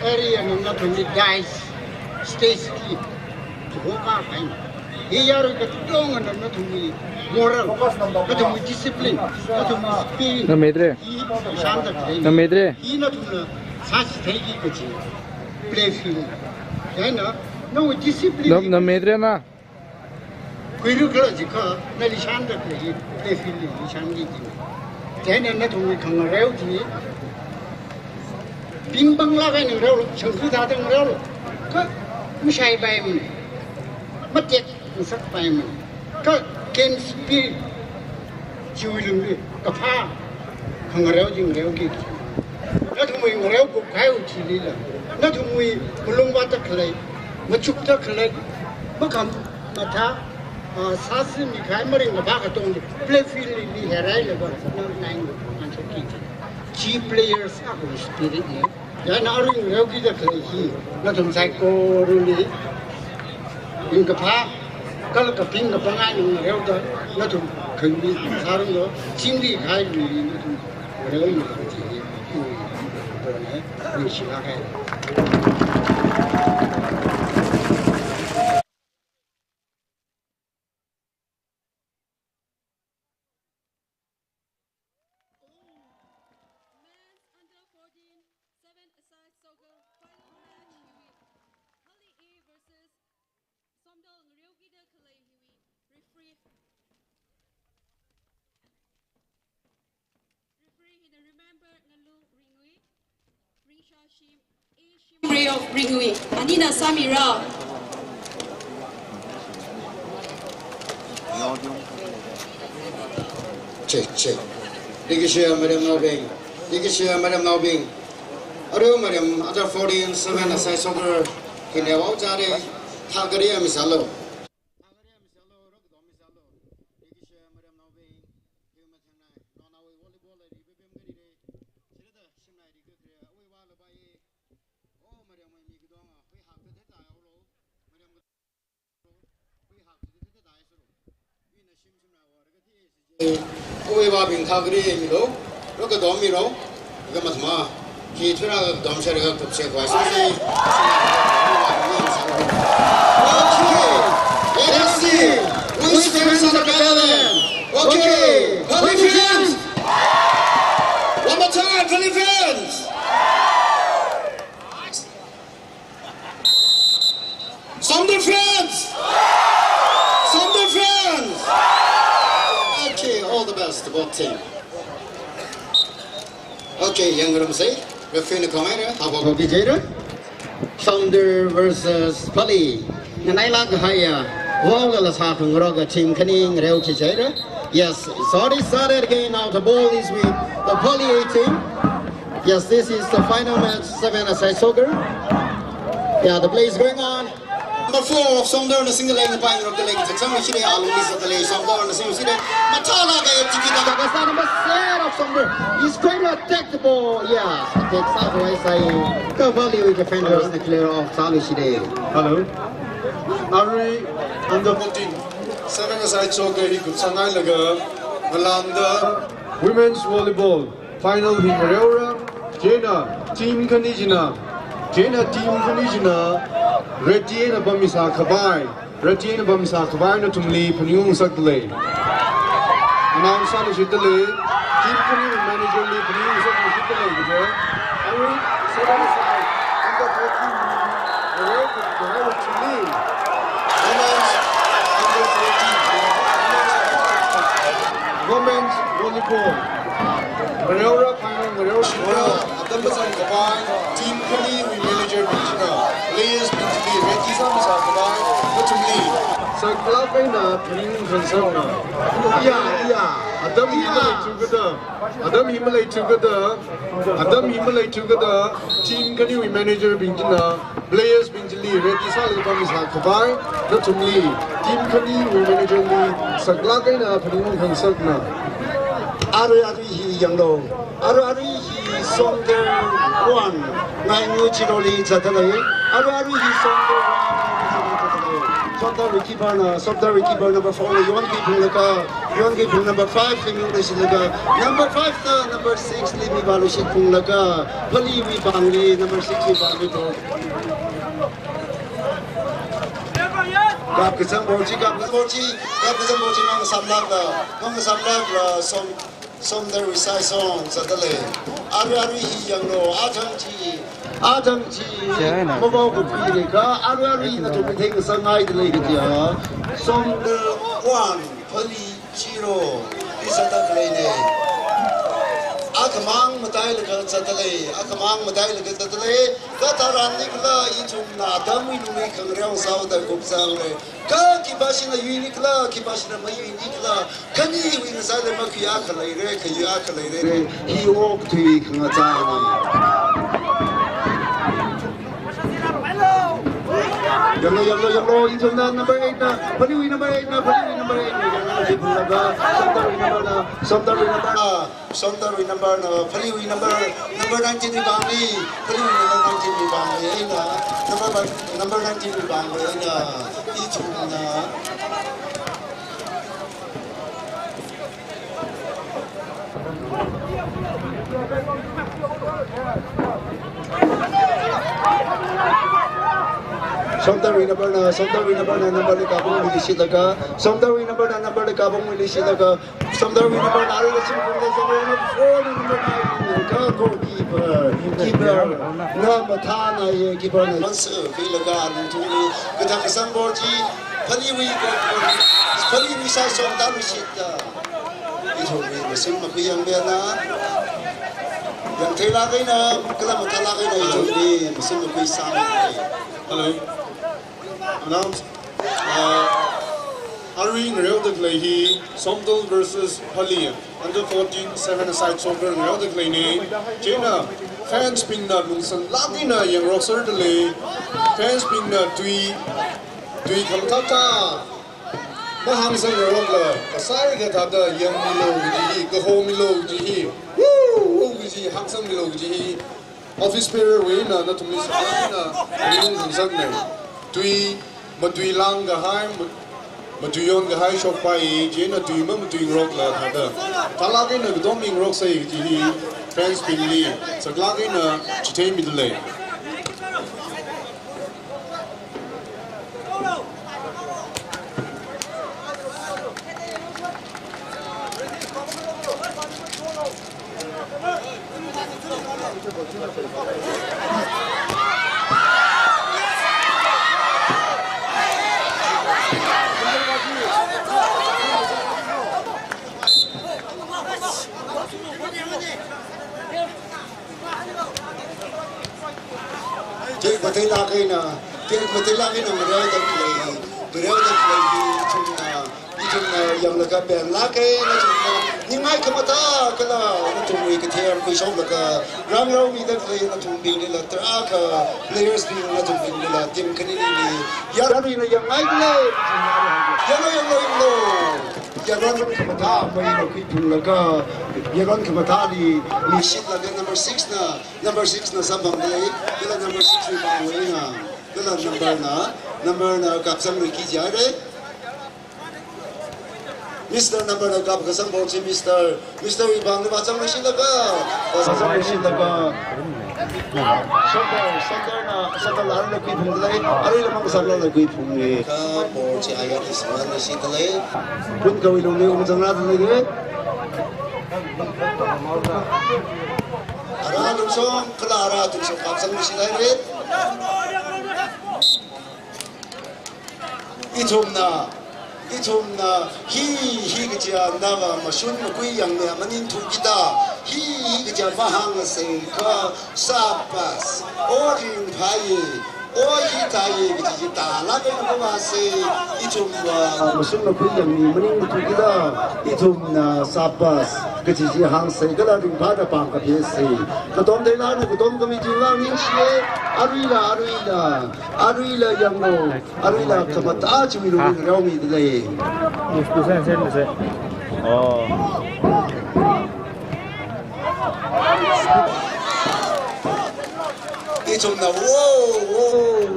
area nanda tu ni guys stage ki, bukan apa. Ia orang kata dong nanda tu ni moral, kata tu discipline, kata tu spirit. Namedre. Shantar. Namedre. Ini tu na sas tegi kecil play field. Jangan, no discipline. Namedre na. Kuiru kalau jika nali shantar lagi play field ni shantar ni. Jangan nanda tu ni kangar rau ni. Bimbang lah kan rau, cengkuh datang rau. Kau musai bayam, macet musak bayam. Kau game spirit, jualung ni, kapha, kangar rau jeng rau gitu. Nanti mui rau buat kau cili lah. Nanti mui belum baca kelai, macuk tak kelai, macam mata. Sasi ni kai mering apa kata orang play field ni herai lepas naik macam gitu. Key players aku spirit ni. Jangan orang rau kita kelai. Nanti saya koruli. Ingkap apa? Kalau keping kepangan yang rau tu, nanti kendi sarung tu, cindi kai ni nanti rau ni jadi. Ini silakan. Ray of Ringui Anina Samira Cek. Dikit saya madam Naubing. Aduh madam ada 14 7-a-side soccer kini awak cari tak kerja misalnya. Ôi ba bình thao cái gì mình đâu, nó cái đom mình đâu, cái mặt mà khi thuê ra đom xe cái cục xe quay xe, versus the both team. Okay, young room say, referee the commander, how about Vijay? Founder versus Pali. Nanailag Haya, Walla Sakung Roga team Kaning Reo Kijera. Yes, it's already started again now. The ball is with the Pali 18. Yes, this is the final match, 7-a-side soccer. Yeah, the play is going on. Number 4 of SOMDAL na single leg na paing of the leg. Taksang may siya along this of the leg. SOMDAL na single siya. Matala kayo Chikita. Kagasa number 7 of SOMDAL. He's trying to attack the ball. Yes, takes out away saying Kavali with defenders na clear off. Salu siya. Hello. Ari under 14. 7-a-side soccer he could sanay laga. Malanda women's volleyball final in Mareura. Jena team kanijina. Jena team kanijina. Retiena Bamisa Kabai, Retiena Bamisa Kabai no Tumli, Panyung Sakle. Announce on the Shitale, Team Panyung Manager Lee Panyung Sakle. Ari, 7-a-side, under 14, the work of the whole Tumli. Women's under 14, women's volleyball. Mareura final, Mareura Shitale, Adambasa Kabai, Team Panyung Manager Regional. Players mentally ready sama sama macam ni. Sekelah kena pening concern. Ya. Adam Himalay juga dah. Team kan you manager bingkina. Players mentally ready sama sama kabai macam ni. Team kan you manager ni sekelah kena pening concern. Ari yang lo. Ari SOMDAL 1 ngai new chiroli chatalai. Ari SOMDAL 1 SOMDAL keeper number 4 you want keep number 5 liming de silaga number 5 ta number 6 limi balu sikung laga pali wi bangli number 6 wi bangli to gap kesang borji nang samlag la SOMDAL resai song sadale ari yang lo Adamji mobile ko pili ka ari na to thing sangai de le dia SOMDAL 1 Pali 0 isata ne akamang matai le ka sadale ka taran nikla I chumna dami nu ne khang reu sau da gup sang le ka ki basina unikla ki basina mai unikla kani wi na sa le ma ki akhlai re hi ok thui khanga cha Yellow, into number 8 na, paliwi number 8 na, SOMDAL number na, paliwi number 19 ni Bangli, paliwi number 19 ni Bangli na, ito na. SOMDAL number na number le kabong milisit laga SOMDAL number na kabong milisit laga SOMDAL number na ari sim kung sa number 9 ka goalkeeper na matana ye keeper na manse filaga tuni kada kisang borji paliwi sa SOMDAL milisit ito rin masim makiyang bena yang thailagay na kala matalagay na ito rin masim makuy sa Hello. Announce Ari Real de Glahi, SOMDAL versus Pali. Under 14, 7-a-side soccer Real de Glahi. Jena, fans ping na mungsan lagi na yang roster de le. Fans ping na tui kamtata. Mahang sang Real la. Kasari ka tada yang milo jihi, kaho milo jihi. Woo jihi, hang sang milo jihi. Office pair way na tumis na yung mungsan na. Tui matui lang gahai matuyon gahai shop pai jena tui matui rock la thada talagin na doming rock sai ji fans pinli saglagin na chitei midle mà thấy là cái nào cái mà thấy là cái nào bữa đó thì yang là cái bèn lá cái nó chung là nhưng mai cái mà ta cái là nó chung với cái thêm cái số là cái răng rau vì cái nó chung bình là tra cái players vì nó chung bình là team cái này thì ya rồi nó yang mai cái này ya nó yang ya nó cái mà ta mấy nó cái chung là cái ya nó cái mà ta thì shit là cái number 6 na sao bằng cái là number 6 thì bằng cái nào cái là number na gặp sang người kia đấy Mr. Number na gặp kasang ball si Mr. Ibang na macam na sila ka. Macam na sila ka. Sandal laro na kuipong dalay. Ari lamang kasabla na kuipong ni. Ka ball si Ayat Isman na si dalay. Kung gawin ng liyo umang natin lagi. Ara tumsong Clara tumsong kapsang na sila rin. 이좀 나 히 그지야 나가 뭐 순무 구이양네 만인 두기다 히 그지야 마항세 그 사파스 오진 파이 오히 다이 그지 다라게 뭐가세 이좀 뭐 순무 구이양네 만인 두기다 이좀 나 사파스 그지 항세 그라린 바다 방가 비세 그돈 대라는 그돈 금이지 왕인시에 아루이라 양로 아루이라 그만 다 주위로 그러미들래 이좀 나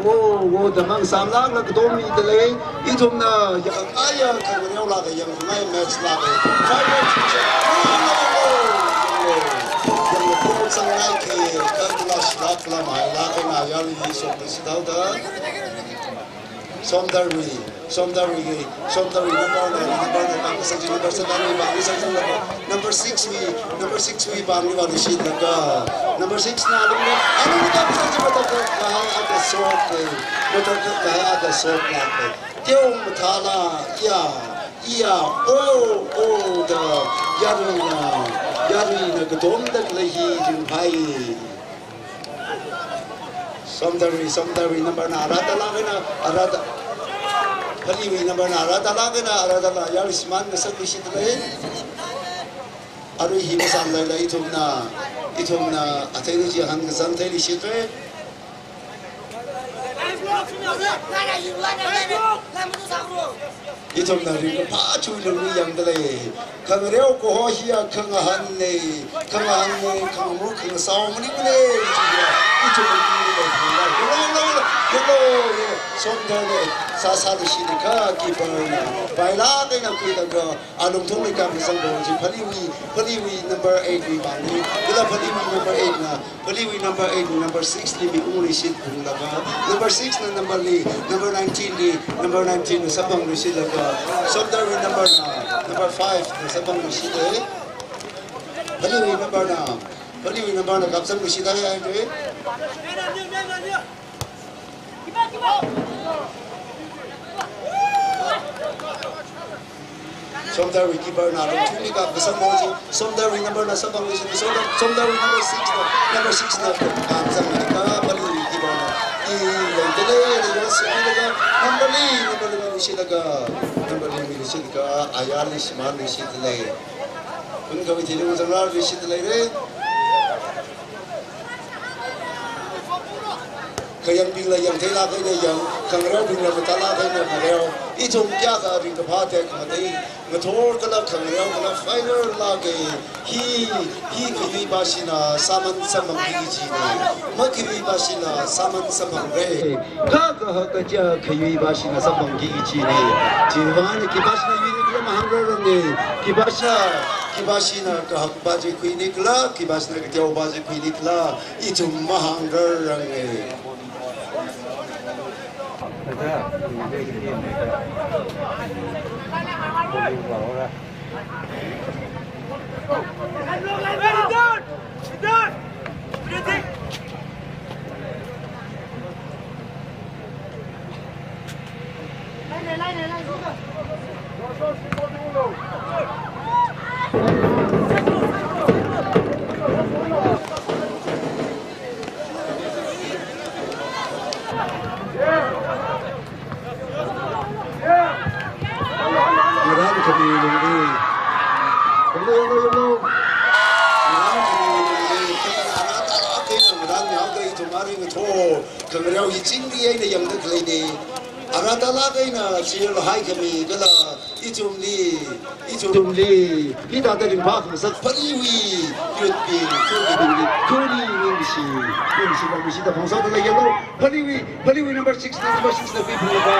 오 담ang 삼랑 나 그도미 들래 이좀 나 아야 그거 나오라가 양 나이 매치 라가 파이어 오 상라이케 카클라스 라클라 마이라가 나야리 소프시다우다 Somdal number 6 we bangli wali shit naga number 6 na alam mo ano ka sa mata ka aga sort la kyo mthala ya o da yari na gadom da lahi jin bhai Somdal number na arata Haliwi number na arata la yarisman na sa kisit lain Aru hi masam la itum na atay ji han ka san tay li shitwe itum na rin pa chu lu yang dale kang reo ko ho hiya kang han ne kang mu kang sao mani ne itum Somdal sasali shidika kibarna baila kay na kita ga anong tunay ka sa bonji paliwi number 8 we bani kila paliwi number 8 na paliwi number 8 number 6 ni bi uli shit kung laga number 6 na number 19 na sabang ni shit laga Somdal number 5 na sabang ni shit paliwi number na kapsang ni shit ay Somdal keeper na rin tuli ka kasang moji Somdal number na sabang ni Somdal number 6 na kasang ni ka pali keeper na dele number ni sila ayar ni smart ni sila kun kami tili mo sangar ni sila re kayang bila yang thela kai ne yang kangrau bin la matala kai ne kangrau I thum kya ka ring ka phathe khatai ngathor kala kangrau kala final la ke hi khi basina saman samang gi ji ne makri basina saman samang re ka ja khi basina samang gi ji ne jiwan ki basina yini kala mahangro ne ki basina ka hak baji kui nikla ki basina ka teo baji kui nikla I thum mahangro ne khang rau hi ching ri ai na yang da klei ni ara ta la kai na chiel hai ka mi ka la ichum li hi da da ring ba khang sak phali wi yut pi ku ni ning si ba mi si da phang sa da la yellow phali wi number 6 na people ba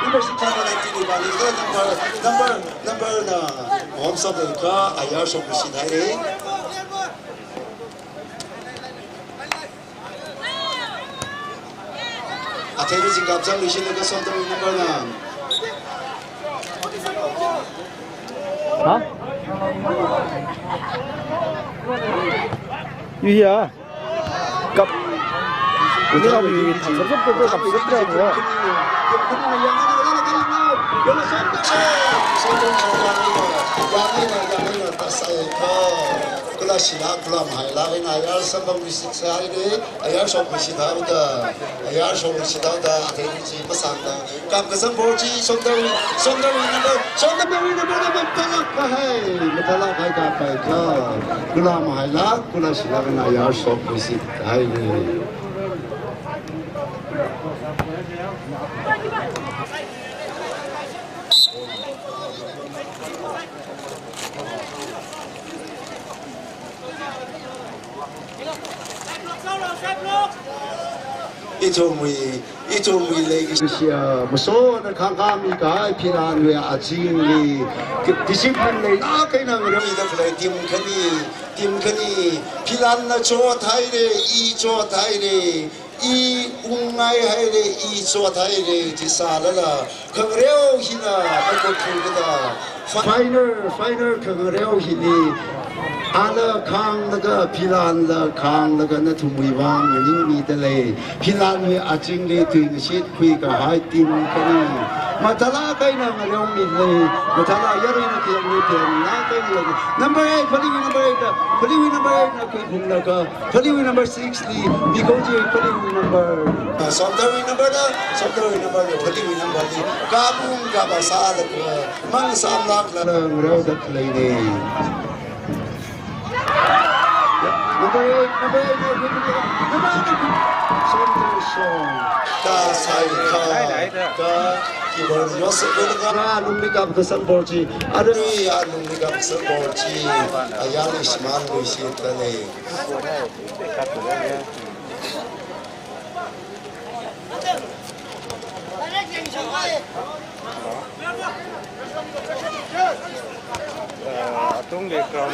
number 6 na na ti ba ni number na hom sa da ka ayar so mi si dai re Atene jing gap jang lusin ka som tang number na hả gì à cặp cái nào bị thằng sắp cái cặp sắp ra rồi kula sila kula mahila ina ayar sambang bisik sai de ayar shop bisita uda ayar shop bisita uda ateni ji pasang da kam kasam borji somdawi number ka hai matala kai ka pai ka kula mahila kula sila ina ayar shop bisit hai ni itu mui lagi sia maso na khang mi ka phiran we a ching ni discipline nei na kai na ngro da flai tim khani phiran na cho thai re i ungai hai re i cho thai re ti sa la khang reo hina ko thu da finer khang reo hini ala khang naga philan la khang naga na thumui wang ning mi te le philan we aching le tu ni shit khui ka hai tim kani matala kai na ngalong mi le matala yari na ti ni te na kai le number 8 phali number 8 na koi phung na ka phali number 6 li mi ko ji phali number somdawi number phali number li ka bung ka ba sa la mang sam lak la ngro da le ni number 8 ka sai ka keyboard yosep ka lumbi ka san borji adri lumbi ka san borji ayali sman lo si tale tung để con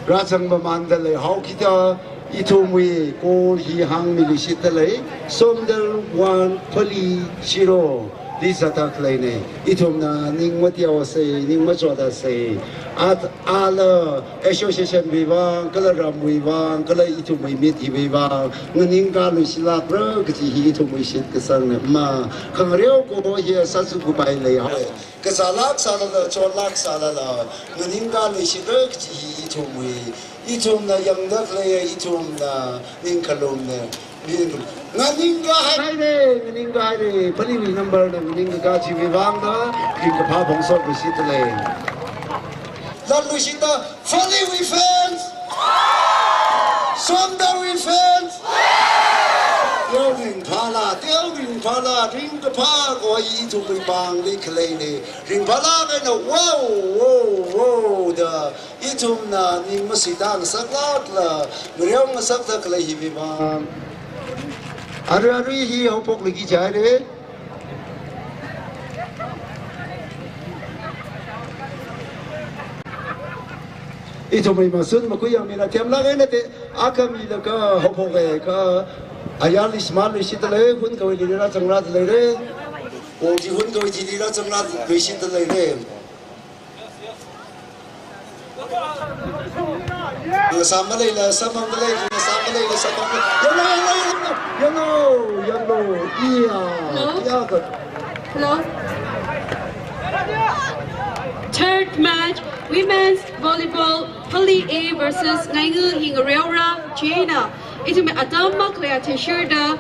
Rajang Mamandale, how kita itu mui ko hi hang milisitale, SOMDAL 1 pali 0. Di satak lainnya, itu na ning mati awase, ning majuada se, ala association bivang, kalau ram bivang, kalau itu mui miti bivang, ning kalau silap ro, kecih itu mui sit kesang ma, kangreo ko hi sasu kubai le, kesalak salala, colak salala, ning kalau sit ro kecih itu na yang dak le, itu na ning kalom na. Nganinga hai re pali number na nganinga chi vivang da king ka pha bong so bi sit le lan lu sita pali we fans SOMDAL we fans tiêu ring phala ring ka pha ko yi tu bi bang li kle ne ring phala ka na wow da itum na ning ma sidang saklat la mriam ma sak tak le hi vivang Ari hi hopok lagi jare. Itu mai masun maku yang mina tiam lagi nete akam ila ka hopok ka ayal ismal isitale hun kau dira changrat lere. Oji hun kau dira changrat isitale lere. Sama lele Yellow, iya. Hello? Third match, women's volleyball, Poly A versus NGAINGA China. It will be Adam Maclea Teshurda,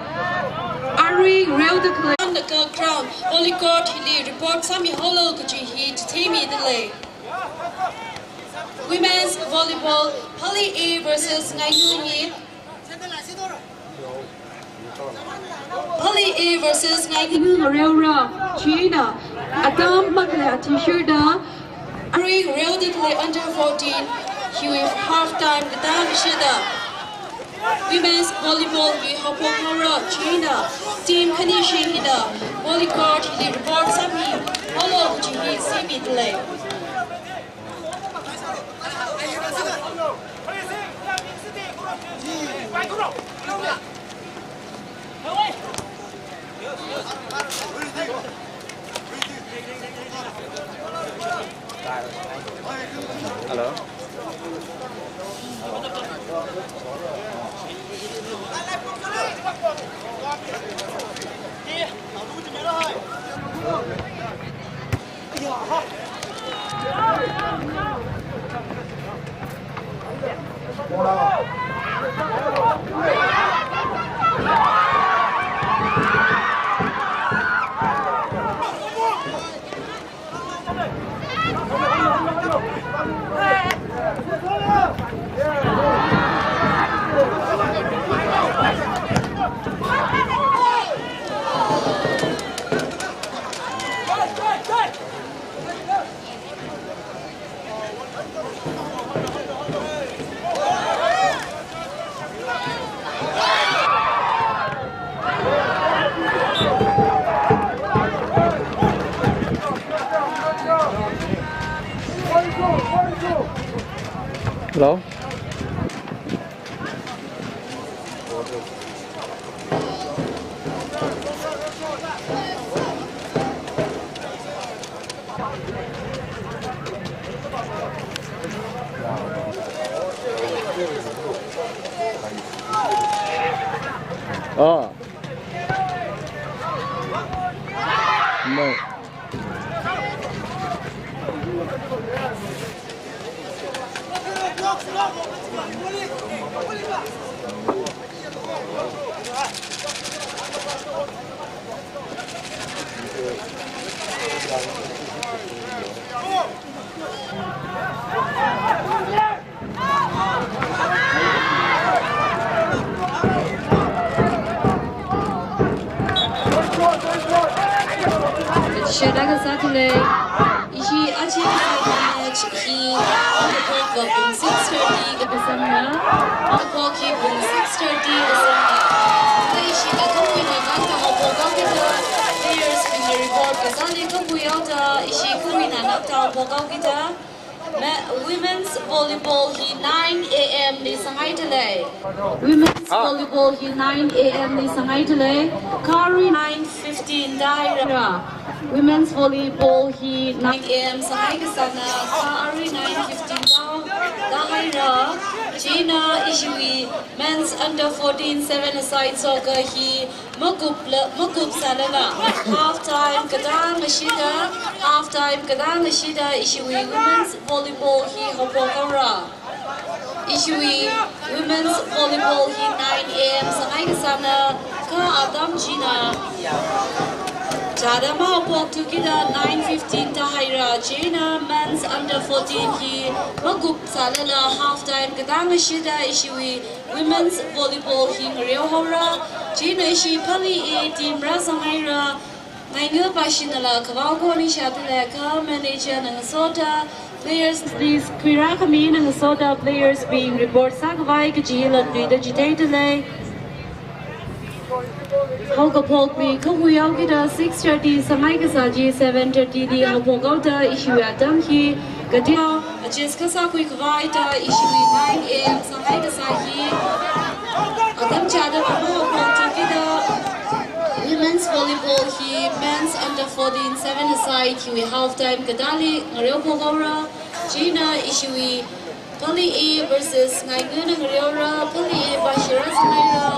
Ari Real the Clay. On the ground, Holy Court, he report Sami Holo Kuchi, he Timi delay. Women's volleyball, Poly A versus NGAINGA. Poly A versus NGAINGA China. Adam Maclea Teshurda. Ari Real the Clay under 14. He will halftime the Dam Shida. Women's volleyball we Hopokora China. Team condition in the volley court he report Sami Holo which he semi delay. Hello. Hello. Oh. No. Shadaga Saturday, Ishi Achi match, he on the book of 6:30 the December, on the book he 6:30 December. Ishi Akamina Nanta Hopogakita, players in the report Kazani Kakuyota, Ishi Kumina Nata Hopogakita. Women's volleyball he 9 a.m. ni Shanghai today. Women's volleyball he 9 a.m. ni Shanghai today. Kari 9:15 Daira. Women's volleyball he 9 a.m. Shanghai Kasana. Kari 9:15 Daira. China Ishui. Men's under 14 7-a-side soccer he Mukup Salana. Halftime Kadang Mashida. Halftime Kadang Mashida Ishui. Women's volleyball he Hopokara. Ishui women's volleyball he 9 a.m. Shanghai Kasana Ka Adam China. Jadama Hopok together 9:15 Tahira. China men's under 14 he Magup Salana. Halftime Kadang Shida Ishui women's volleyball he Rio Hora. China Ishi Pali A team Razangaira. Nainga Pashinala Kavagoni Shatilaka manager Nangasota. Players, please, Quirakami Nangasota players being report Sagvai Kajila Duida Jitatale. Hokapokmi Kukuyakita 6:30 Samaikasaji 7:30 the Hopogota issue at Damki Gatia Jessica Sakui Kavaita issue 9 a.m. Samaikasahi Adam Chada Hopokita. Women's volleyball he men's under 14 7-a-side he halftime Kadali Mariopogora China Ishui Pali A versus NGAINGA Mariora Pali A Bashira Samaira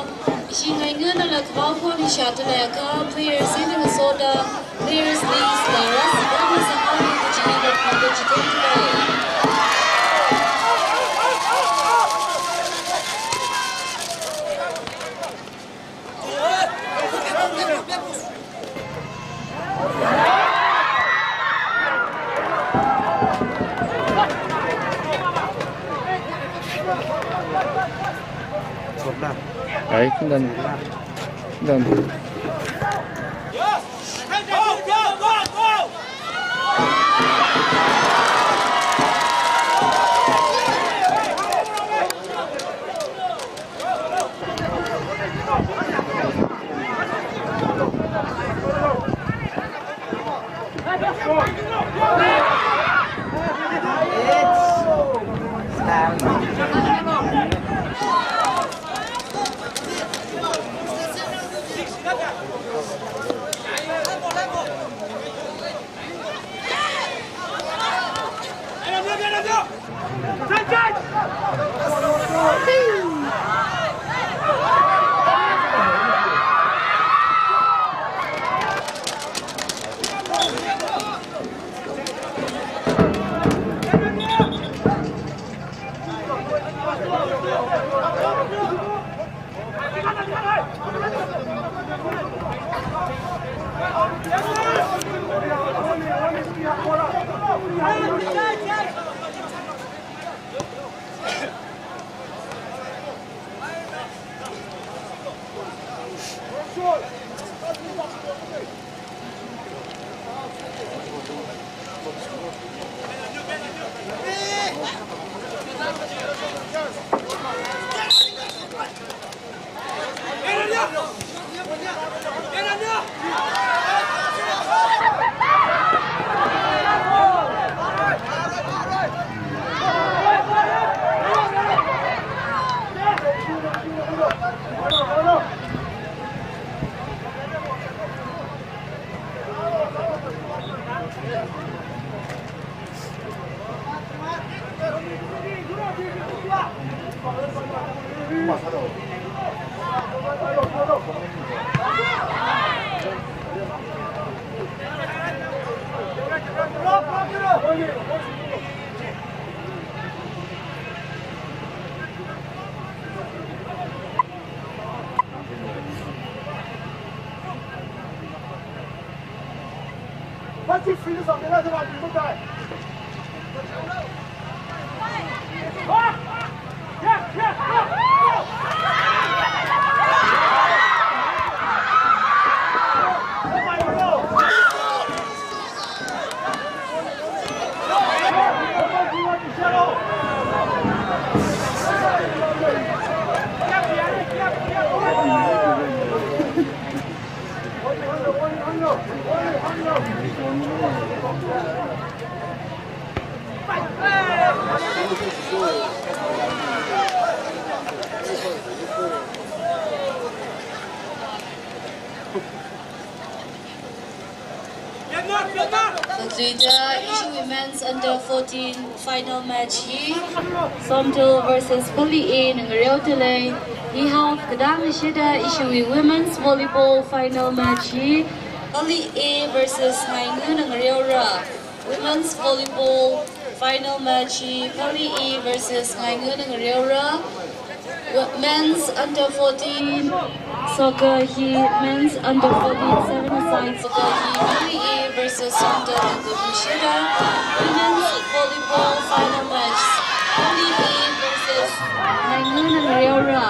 Ishi NGAINGA Lakvako ni Shatalaka players in Minnesota players Lees Laras Bama Samari Kuchini 的指定队。Đấy, không cần. Không cần. The women's under 14 final match here. SOMDAL versus Pali A Nangareo Delay. He have Kadang Shida issue women's volleyball final match here. Pali A versus Naingu Nangareo Ra. Women's volleyball final match here. Pali A versus Naingu Nangareo Ra. Men's under 14 soccer here. Men's under 14 7-a-side soccer here. Pali A versus SOMDAL and Shida. Women's volleyball final match. Pali A versus Naingu Nangareo Ra.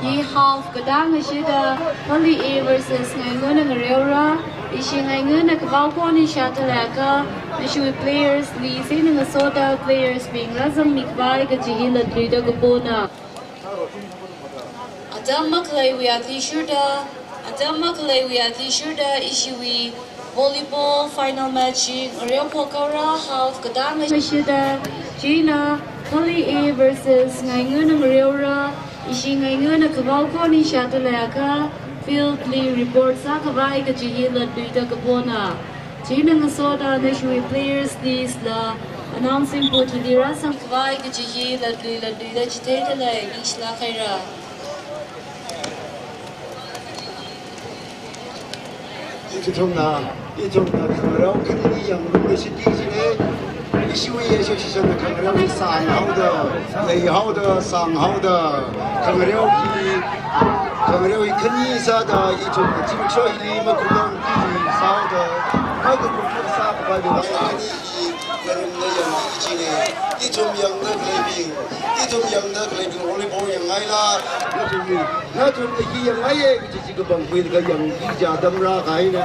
He half Kadang Shida. Pali A versus Naingu Nangareo Ra. Ishi Naingu Nakabao ni Shatalaka. Ishi players Lee Sin and Soda players being Lazam Mikbai Gajihila Trida Gabona. Adam Maklay we are T-shirta. Adam Maklay we are T-shirta. Ishiwi volleyball final match. Rio Pokara half Kadang Shida. Gina Pali A versus Naingu Nangareo. Ishi Naingu Nakabao ni Shatalaka. Field Lee reports Sakavai Gajihila Trida Gabona. Gina and Soda Nashwi players these the announcing put to the Rasam Kavai Gajihila Trida Chitela Ishla Kaira. 이쪽나 그런 그들이 양로의 시기지네 西为也就是说看个了上好的、内好的、上好的，看个了看个了肯尼啥的一种基本上一么可能比少的，那个不是啥不管的，肯尼人的样一起呢，一种样的来宾，一种样的来宾，我们不样爱啦，那种的一样爱耶，就是这个帮会那个样一家当然爱呢，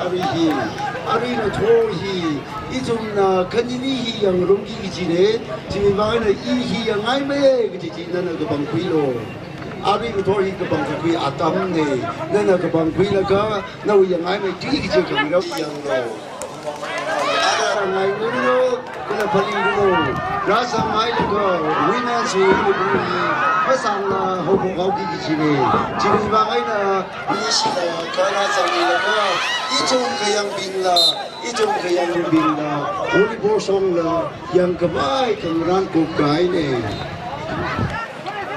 阿里呢错戏，一种呢肯尼一样容易一起呢，就是话呢一样爱没，就是那个帮会咯。Abi ko thori ka bang kui atam ne na ka bang kui la ka na wi yang ai mai ti ki je ka ro yang lo ara ngai ni lo ka phali lo ra sa mai la ka wi na su ni bu ni pa sang la ho bo gao ki chi ne ji ni ba ngai na ni shi la ka na sa ni la ka i chung ka yang bin la i chung ka yang bin la ho ni bo song la yang ka bai ka ran ko kai ne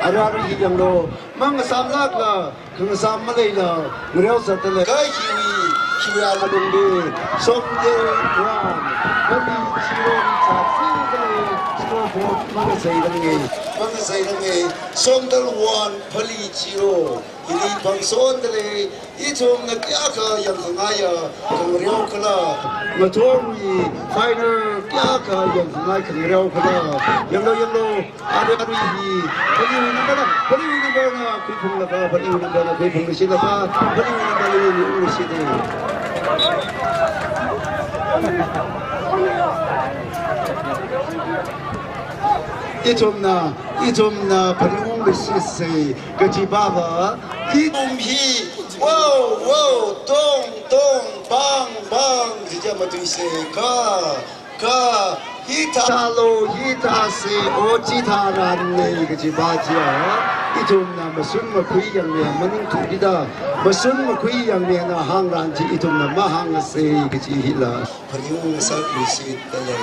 Arari yang lo, mang samlak la, kung sam malay la, ngrew sa tala. Kay kiwi ala dongde, somde wan, kami siron sa singkali, sino mga sayrangi, somdal wan pali chiro, hindi pang sondale, itom nagkaka yang ngaya, kung ngrew kala, matorwi, finer kaka yang ngaya kung ngrew kala, yang lo, arari, Bali na kuipong na ka, bali na kuipong na sila ka, bali na ulo sila. Itom na panung na sisi, kajibaba, itom hi, wow, tong, bang, sija matuise, ka, hita se ojita ranne kajibaja itum na masun makui yang ne maning thudida masun makui yang ne na hangran ji itum na mahang se kaji hila phariung sa krisit tale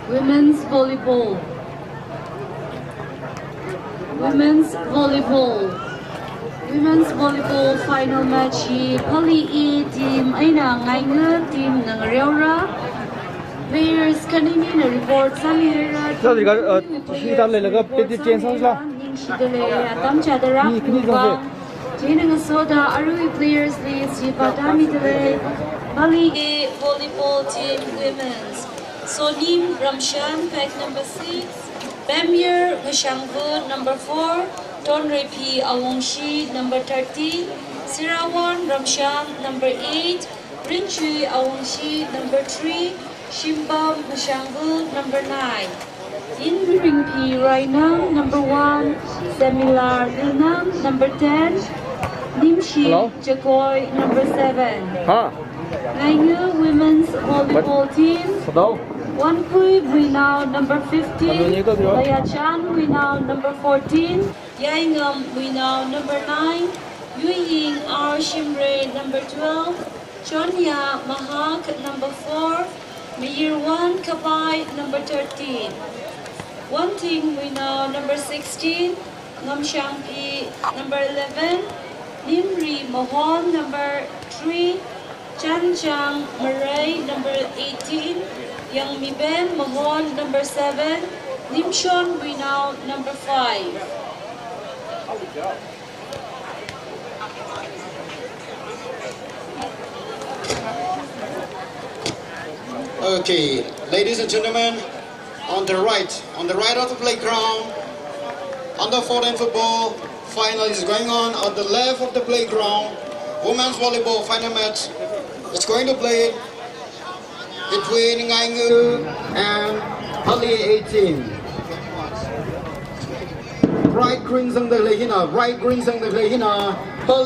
Women's volleyball. Women's volleyball. Women's volleyball final match hi Pali E team aina ngainga team nang reura. Players kanimi na report salira. 这里个是他那个被的减少了。 Atam chadara kuwa. Jinang soda arui players li si padami dele. Pali E volleyball team women's. Sonim Ramshan pack number 6. Bamir Mashangvu number 4. Don Repi Awongshi number 13. Sirawan Ramshan number 8. Rinchui Awongshi number 3. Shimbam Mashangvu number 9. In Ringpi Rainam number 1. Semilar Rinam number 10. Nimshi Jagoy number 7. Ngainga women's volleyball team. Wankui Winnow number 15, Layachan Winnow number 14, Yaingam Winnow number 9, Yuying R. Shimre number 12, Chonya Mahak number 4, Miyirwan Kapai number 13, Wanting Winnow number 16, Namshampi number 11, Nimri Mohon number 3, Chanchang Maray number 18, Yang Miben Mahon number 7, Nimshon Winnow number 5. Okay, ladies and gentlemen, on the right of the playground, under 14 football final is going on the left of the playground. Women's volleyball final match is going to play between NGAINGA and Pali 18. Bright green sang the Lehina, Pali